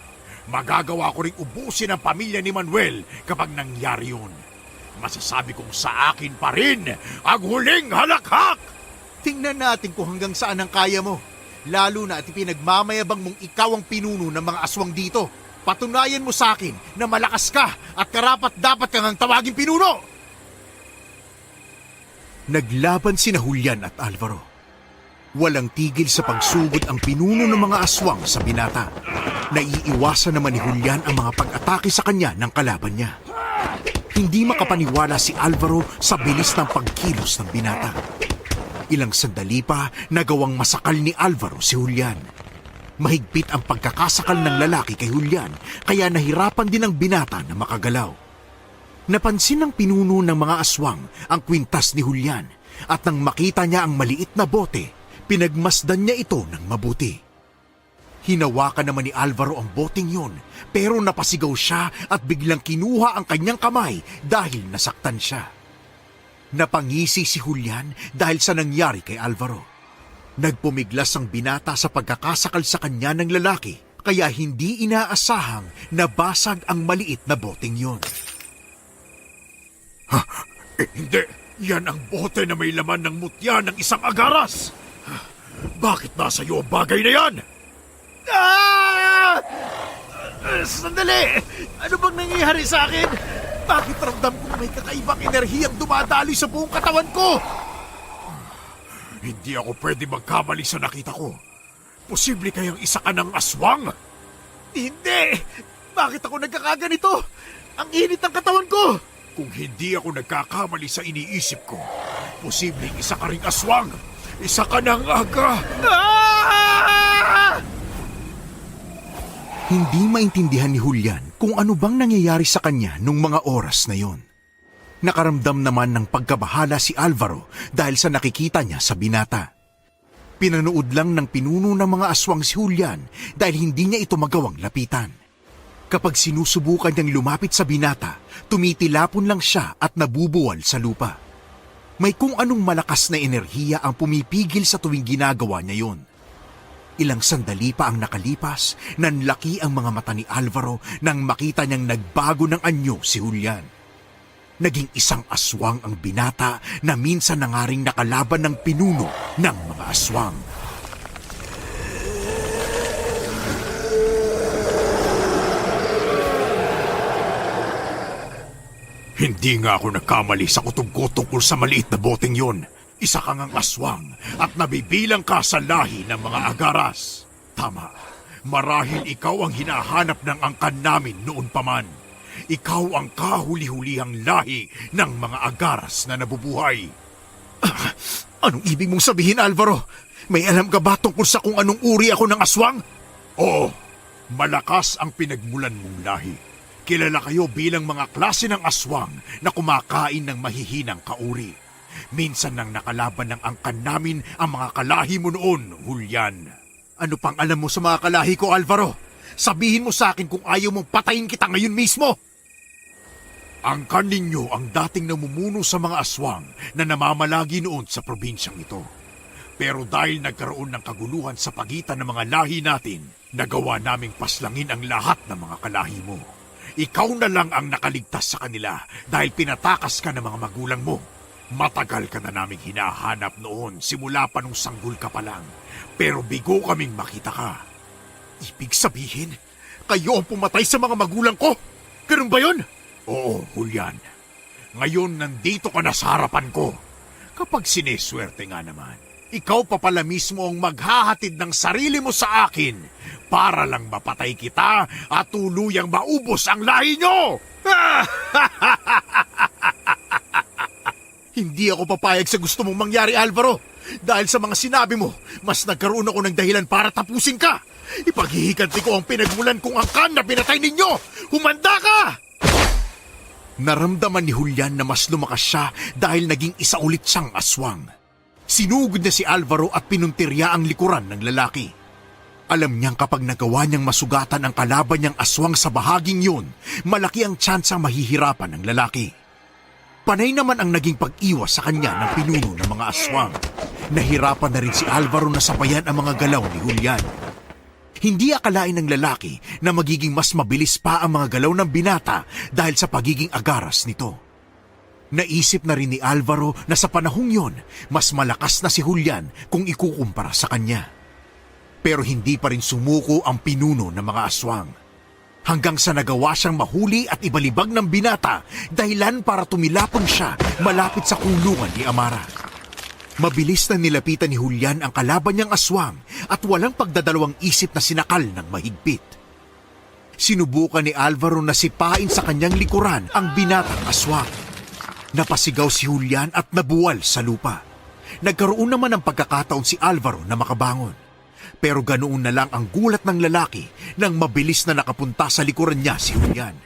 Magagawa ko ring ubusin ang pamilya ni Manuel kapag nangyari yun. Masasabi kong sa akin pa rin ang huling halakhak! Tingnan natin kung hanggang saan ang kaya mo. Lalo na at ipinagmamayabang mong ikaw ang pinuno ng mga aswang dito. Patunayan mo sa akin na malakas ka at karapat-dapat kang ang tawaging pinuno! Naglaban sina Julian at Alvaro. Walang tigil sa pagsugod ang pinuno ng mga aswang sa binata. Naiiwasan naman ni Julian ang mga pag-atake sa kanya ng kalaban niya. Hindi makapaniwala si Alvaro sa bilis ng pagkilos ng binata. Ilang sandali pa, nagawang masakal ni Alvaro si Julian. Mahigpit ang pagkakasakal ng lalaki kay Julian, kaya nahirapan din ang binata na makagalaw. Napansin ng pinuno ng mga aswang ang kwintas ni Julian, at nang makita niya ang maliit na bote, pinagmasdan niya ito ng mabuti. Hinawakan naman ni Alvaro ang boteng yun, pero napasigaw siya at biglang kinuha ang kanyang kamay dahil nasaktan siya. Napangisi si Julian dahil sa nangyari kay Alvaro. Nagpumiglas ang binata sa pagkakasakal sa kanya ng lalaki, kaya hindi inaasahang nabasag ang maliit na boteng yun. Hindi, yan ang bote na may laman ng mutya ng isang agaras. Bakit nasa iyo ang bagay na yan? Sandali! Ano bang nangyayari sa akin? Bakit ramdam kong may kakaibang enerhiyang dumadali sa buong katawan ko? Hindi ako pwede magkamali sa nakita ko. Posible kayang isa ka ng aswang? Hindi! Bakit ako nagkakaganito? Ang init ng katawan ko! Kung hindi ako nagkakamali sa iniisip ko, posibleng isa ka ring aswang. Isa ka ng aga. Hindi maintindihan ni Julian kung ano bang nangyayari sa kanya nung mga oras na yon. Nakaramdam naman ng pagkabahala si Alvaro dahil sa nakikita niya sa binata. Pinanood lang ng pinuno ng mga aswang si Julian dahil hindi niya ito magawang lapitan. Kapag sinusubukan niyang lumapit sa binata, tumitilapon lang siya at nabubuwal sa lupa. May kung anong malakas na enerhiya ang pumipigil sa tuwing ginagawa niya yon. Ilang sandali pa ang nakalipas, nanlaki ang mga mata ni Alvaro nang makita niyang nagbago ng anyo si Julian. Naging isang aswang ang binata na minsan na nga ring nakalaban ng pinuno ng mga aswang. Hindi nga ako nagkamali sa kutob ko tungkol sa maliit na boteng yon. Isa kang ang aswang at nabibilang ka sa lahi ng mga agaras. Tama, marahil ikaw ang hinahanap ng angkan namin noon pa man. Ikaw ang kahuli-hulihang lahi ng mga agaras na nabubuhay. Anong ibig mong sabihin, Alvaro? May alam ka ba tungkol sa kung anong uri ako ng aswang? Oo, malakas ang pinagmulan mong lahi. Kilala kayo bilang mga klase ng aswang na kumakain ng mahihinang kauri. Minsan nang nakalaban ng angkan namin ang mga kalahi mo noon, Julian. Ano pang alam mo sa mga kalahi ko, Alvaro? Sabihin mo sa akin kung ayaw mong patayin kita ngayon mismo. Angkan ninyo ang dating namumuno sa mga aswang na namamalagi noon sa probinsyang ito. Pero dahil nagkaroon ng kaguluhan sa pagitan ng mga lahi natin, nagawa naming paslangin ang lahat ng mga kalahi mo. Ikaw na lang ang nakaligtas sa kanila dahil pinatakas ka ng mga magulang mo. Matagal ka na naming hinahanap noon simula pa nung sanggol ka pa lang. Pero bigo kaming makita ka. Ibig sabihin, kayo ang pumatay sa mga magulang ko? Ganun ba yun? Oo, Julian. Ngayon nandito ka na sa harapan ko. Kapag sineswerte nga naman, ikaw pa pala mismo ang maghahatid ng sarili mo sa akin para lang mapatay kita at tuluyang maubos ang lahi nyo! Hindi ako papayag sa gusto mong mangyari, Alvaro. Dahil sa mga sinabi mo, mas nagkaroon ako ng dahilan para tapusin ka. Ipaghihiganti ko ang pinagmulan kong angkan na pinatay ninyo! Humanda ka! Naramdaman ni Julian na mas lumakas siya dahil naging isa ulit siyang aswang. Sinugod na si Alvaro at pinuntirya ang likuran ng lalaki. Alam niyang kapag nagawa niyang masugatan ang kalaban niyang aswang sa bahaging yun, malaki ang tsansang mahihirapan ng lalaki. Panay naman ang naging pag-iwas sa kanya ng pinuno ng mga aswang. Nahirapan na rin si Alvaro na sabayan ang mga galaw ni Julian. Hindi akalain ng lalaki na magiging mas mabilis pa ang mga galaw ng binata dahil sa pagiging agaras nito. Naisip na rin ni Alvaro na sa panahong yon, mas malakas na si Julian kung ikukumpara sa kanya. Pero hindi pa rin sumuko ang pinuno ng mga aswang. Hanggang sa nagawa siyang mahuli at ibalibag ng binata dahilan para tumilapon siya malapit sa kulungan ni Amara. Mabilis na nilapitan ni Julian ang kalaban niyang aswang at walang pagdadalawang isip na sinakal ng mahigpit. Sinubukan ni Alvaro na sipain sa kanyang likuran ang binatang aswang. Napasigaw si Julian at nabuwal sa lupa. Nagkaroon naman ng pagkakataon si Alvaro na makabangon. Pero ganoon na lang ang gulat ng lalaki nang mabilis na nakapunta sa likuran niya si Julian.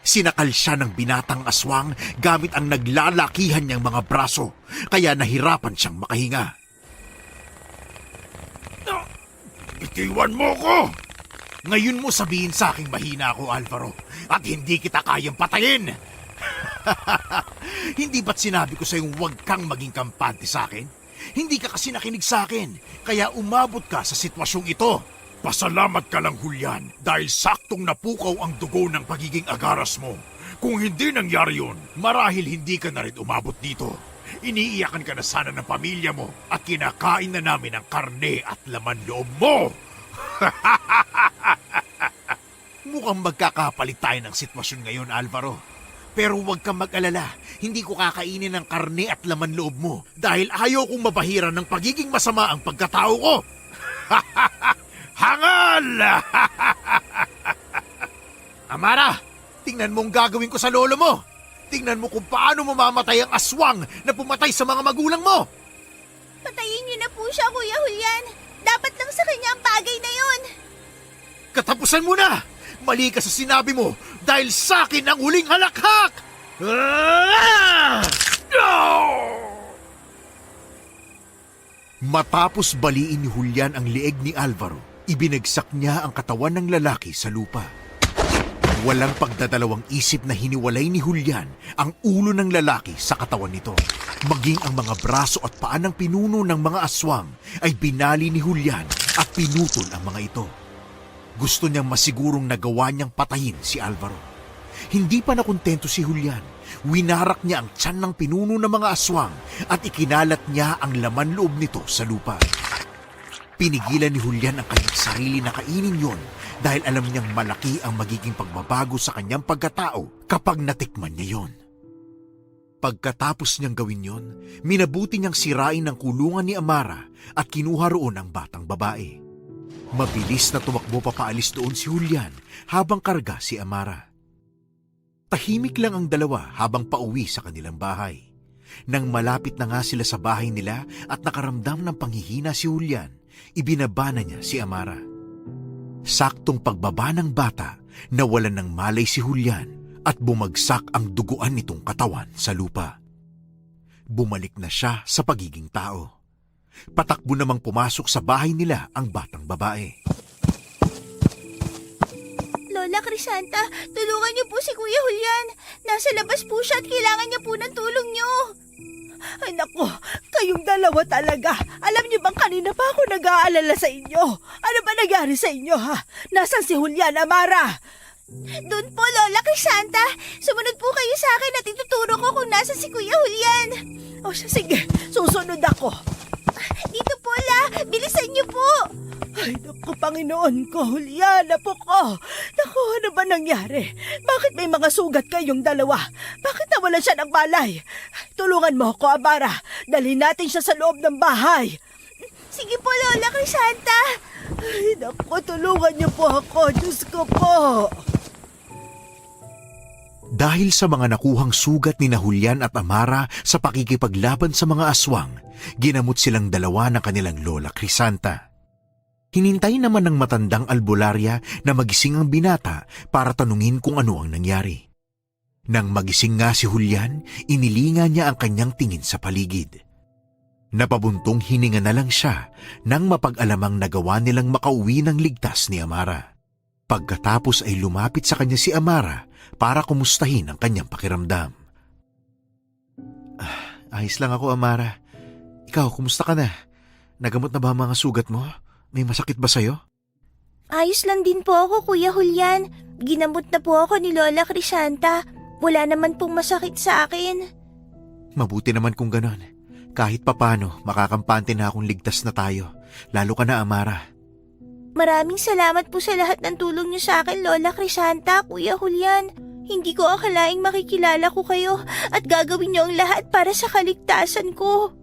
Sinakal siya ng binatang aswang gamit ang naglalakihan niyang mga braso, kaya nahirapan siyang makahinga. Itiwan mo ko! Ngayon mo sabihin sa aking mahina ako, Alvaro, at hindi kita kayang patayin. Hindi ba't sinabi ko sa'yong huwag kang maging kampante sa akin? Hindi ka kasi nakinig sa akin, kaya umabot ka sa sitwasyong ito. Pasalamat ka lang, Julian, dahil saktong napukaw ang dugo ng pagiging agaras mo. Kung hindi nangyari yun, marahil hindi ka na rin umabot dito. Iniiyakan ka na sana ng pamilya mo at kinakain na namin ang karne at laman loob mo. Mukhang magkakapalit tayo ng sitwasyon ngayon, Alvaro. Pero huwag kang mag-alala, hindi ko kakainin ng karne at laman loob mo dahil ayaw kong mabahiran ng pagiging masama ang pagkatao ko. Hangal! Amara, tingnan mo ang gagawin ko sa lolo mo. Tingnan mo kung paano mamamatay ang aswang na pumatay sa mga magulang mo! Patayin niyo na po siya, Kuya Julian. Dapat lang sa kanya ang bagay na yun. Katapusan mo na! Mali ka sa sinabi mo dahil sa akin ang huling halakhak! Ah! Matapos baliin ni Julian ang lieg ni Alvaro, ibinagsak niya ang katawan ng lalaki sa lupa. Walang pagdadalawang isip na hiniwalay ni Julian ang ulo ng lalaki sa katawan nito. Maging ang mga braso at paa ng pinuno ng mga aswang ay binali ni Julian at pinutol ang mga ito. Gusto niyang masigurong nagawa niyang patayin si Alvaro. Hindi pa nakontento si Julian. Winarak niya ang tiyan ng pinuno ng mga aswang at ikinalat niya ang laman loob nito sa lupa. Pinigilan ni Julian ang kanyang sarili na kainin yon dahil alam niyang malaki ang magiging pagbabago sa kanyang pagkatao kapag natikman niya yon. Pagkatapos niyang gawin yon, minabuti niyang sirain ang kulungan ni Amara at kinuha roon ang batang babae. Mabilis na tumakbo papaalis doon si Julian habang karga si Amara. Tahimik lang ang dalawa habang pauwi sa kanilang bahay. Nang malapit na nga sila sa bahay nila at nakaramdam ng panghihina si Julian, ibinabana niya si Amara. Saktong pagbaba ng bata, nawalan ng malay si Julian at bumagsak ang duguan nitong katawan sa lupa. Bumalik na siya sa pagiging tao. Patakbo namang pumasok sa bahay nila ang batang babae. Lola Crisanta, tulungan niyo po si Kuya Julian. Nasa labas po siya at kailangan niya po ng tulong niyo. Ay nako, kayong dalawa talaga. Alam niyo bang kanina pa ako nag-aalala sa inyo? Ano ba nangyari sa inyo ha? Nasaan si Julian, Amara? Doon po, Lola Crisanta. Sumunod po kayo sa akin at ituturo ko kung nasa si Kuya Julian. O sige, susunod ako. Dito po, La. Bilisan niyo po. Ay naku, Panginoon ko, Julian, apo ko. Naku, ano ba nangyari? Bakit may mga sugat kayong dalawa? Bakit nawalan siya ng balay? Tulungan mo ako, Amara. Dalhin natin siya sa loob ng bahay. Sige po, Lola Crisanta. Ay naku, tulungan niyo po ako. Diyos ko po. Dahil sa mga nakuhang sugat ni na Julian at Amara sa pakikipaglaban sa mga aswang, ginamot silang dalawa ng kanilang lola Crisanta. Hinintay naman ng matandang albularya na magising ang binata para tanungin kung ano ang nangyari. Nang magising nga si Julian, inilinga niya ang kanyang tingin sa paligid. Napabuntong hininga na lang siya nang mapag-alamang nagawa nilang makauwi ng ligtas ni Amara. Pagkatapos ay lumapit sa kanya si Amara para kumustahin ang kanyang pakiramdam. Ayos lang ako, Amara. Ikaw, kumusta ka na? Nagamot na ba ang mga sugat mo? May masakit ba sa'yo? Ayos lang din po ako, Kuya Julian. Ginamot na po ako ni Lola Crisanta. Wala naman pong masakit sa akin. Mabuti naman kung ganon. Kahit papano, makakampante na akong ligtas na tayo. Lalo ka na, Amara. Maraming salamat po sa lahat ng tulong niyo sa akin, Lola Crisanta, Kuya Julian. Hindi ko akalaing makikilala ko kayo at gagawin niyo ang lahat para sa kaligtasan ko.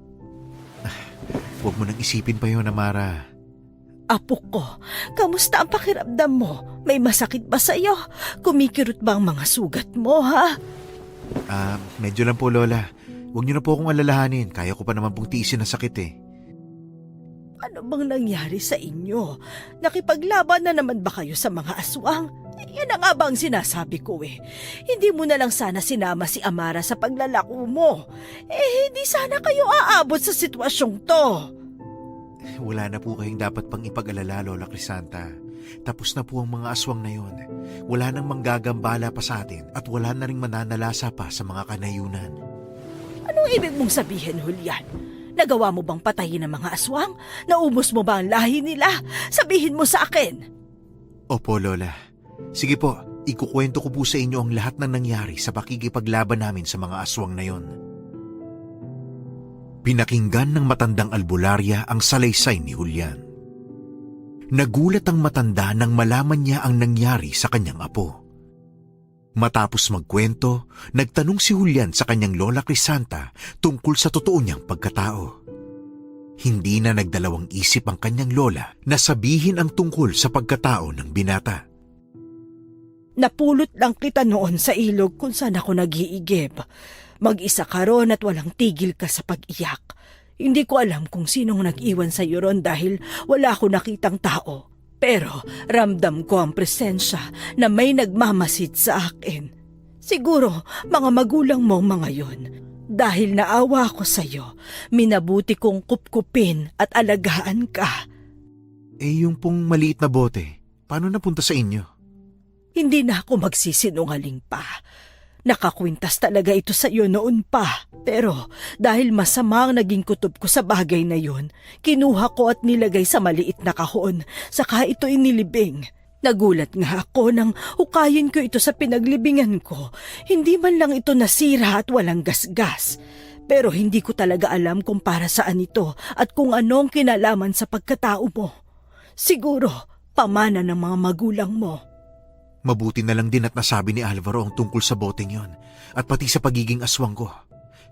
Huwag mo nang isipin pa yun, Amara. Apo ko, kamusta ang pakiramdam mo? May masakit ba sa'yo? Kumikirot ba ang mga sugat mo, ha? Medyo lang po, Lola. Huwag niyo na po akong alalahanin. Kaya ko pa naman pong tiisin ang sakit eh. Ano bang nangyari sa inyo? Nakipaglaban na naman ba kayo sa mga aswang? Yan na nga ba ang sinasabi ko eh. Hindi mo na lang sana sinama si Amara sa paglalako mo. Hindi sana kayo aabot sa sitwasyong to. Wala na po kayong dapat pang ipag-alala, Lola Crisanta. Tapos na po ang mga aswang na yon. Wala nang manggagambala pa sa atin at wala na ring mananalasa pa sa mga kanayunan. Anong ibig mong sabihin, Julian? Nagawa mo bang patayin ang mga aswang? Naubos mo ba ang lahi nila? Sabihin mo sa akin. Opo, Lola. Sige po, ikukwento ko po sa inyo ang lahat ng nangyari sa pakikipaglaban namin sa mga aswang na yon. Pinakinggan ng matandang albularya ang salaysay ni Julian. Nagulat ang matanda nang malaman niya ang nangyari sa kanyang apo. Matapos magkwento, nagtanong si Julian sa kanyang lola Crisanta tungkol sa totoo niyang pagkatao. Hindi na nagdalawang isip ang kanyang lola na sabihin ang tungkol sa pagkatao ng binata. Napulot lang kita noon sa ilog kung saan ako nag-iigib. Mag-isa ka ron at walang tigil ka sa pag-iyak. Hindi ko alam kung sinong nag-iwan sa iyo ron dahil wala ako nakitang tao. Pero ramdam ko ang presensya na may nagmamasid sa akin. Siguro mga magulang mo mga yon. Dahil naawa ko sa iyo, minabuti kong kupkupin at alagaan ka. Yung pong maliit na bote, paano napunta sa inyo? Hindi na ako magsisinungaling pa. Nakakwintas talaga ito sa iyo noon pa. Pero dahil masama ang naging kutob ko sa bagay na yun, kinuha ko at nilagay sa maliit na kahon, saka ito inilibing. Nagulat nga ako nang hukayin ko ito sa pinaglibingan ko. Hindi man lang ito nasira at walang gasgas. Pero hindi ko talaga alam kung para saan ito at kung anong kinalaman sa pagkatao mo. Siguro, pamana ng mga magulang mo. Mabuti na lang din at nasabi ni Alvaro ang tungkol sa boteng yon at pati sa pagiging aswang ko.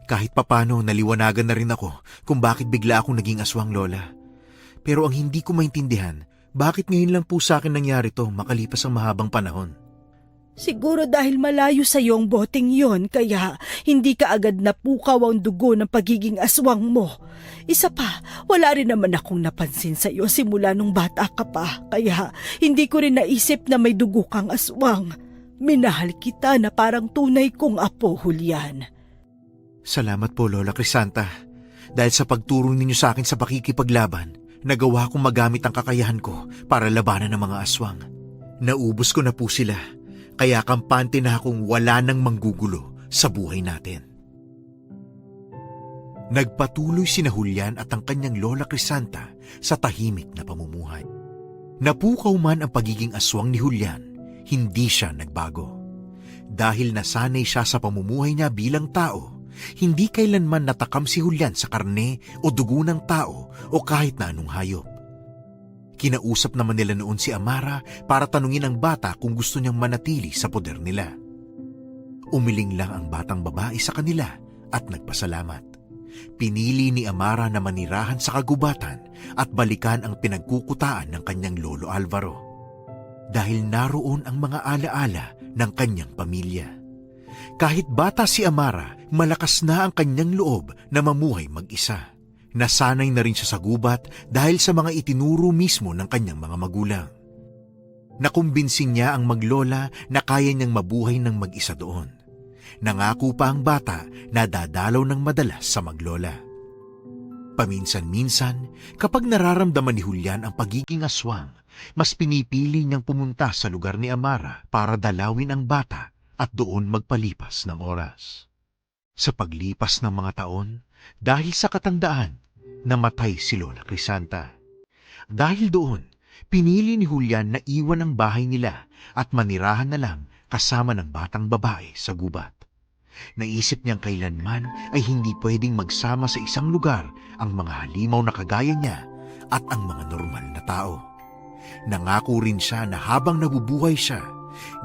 Kahit papano naliwanagan na rin ako kung bakit bigla akong naging aswang, Lola. Pero ang hindi ko maintindihan, bakit ngayon lang po sa akin nangyari to makalipas ang mahabang panahon? Siguro dahil malayo sa iyong boteng yon kaya hindi ka agad napukaw ang dugo ng pagiging aswang mo. Isa pa, wala rin naman akong napansin sa iyo simula nung bata ka pa kaya hindi ko rin naisip na may dugo kang aswang. Minahal kita na parang tunay kong apo, Julian. Salamat po, Lola Crisanta. Dahil sa pagturo ninyo sa akin sa pakikipaglaban, nagawa kong magamit ang kakayahan ko para labanan ng mga aswang. Naubos ko na po sila. Kaya kampante na akong wala nang manggugulo sa buhay natin. Nagpatuloy sina Julian at ang kanyang Lola Crisanta sa tahimik na pamumuhay. Napukaw man ang pagiging aswang ni Julian, hindi siya nagbago. Dahil nasanay siya sa pamumuhay niya bilang tao, hindi kailanman natakam si Julian sa karne o dugo ng tao o kahit na anong hayop. Kinausap naman nila noon si Amara para tanungin ang bata kung gusto niyang manatili sa poder nila. Umiling lang ang batang babae sa kanila at nagpasalamat. Pinili ni Amara na manirahan sa kagubatan at balikan ang pinagkukutaan ng kanyang lolo Alvaro. Dahil naroon ang mga alaala ng kanyang pamilya. Kahit bata si Amara, malakas na ang kanyang loob na mamuhay mag-isa. Nasanay na rin siya sa gubat dahil sa mga itinuro mismo ng kanyang mga magulang. Nakumbinsing niya ang maglola na kaya niyang mabuhay ng mag-isa doon. Nangako pa ang bata na dadalaw ng madalas sa maglola. Paminsan-minsan, kapag nararamdaman ni Julian ang pagiging aswang, mas pinipili niyang pumunta sa lugar ni Amara para dalawin ang bata at doon magpalipas ng oras. Sa paglipas ng mga taon, dahil sa katandaan, namatay si Lola Crisanta. Dahil doon, pinili ni Julian na iwan ang bahay nila at manirahan na lang kasama ng batang babae sa gubat. Naisip niyang kailanman ay hindi pwedeng magsama sa isang lugar ang mga halimaw na kagaya niya at ang mga normal na tao. Nangako rin siya na habang nabubuhay siya,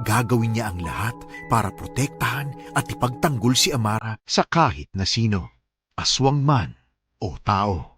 gagawin niya ang lahat para protektahan at ipagtanggol si Amara sa kahit na sino, aswang man o tao.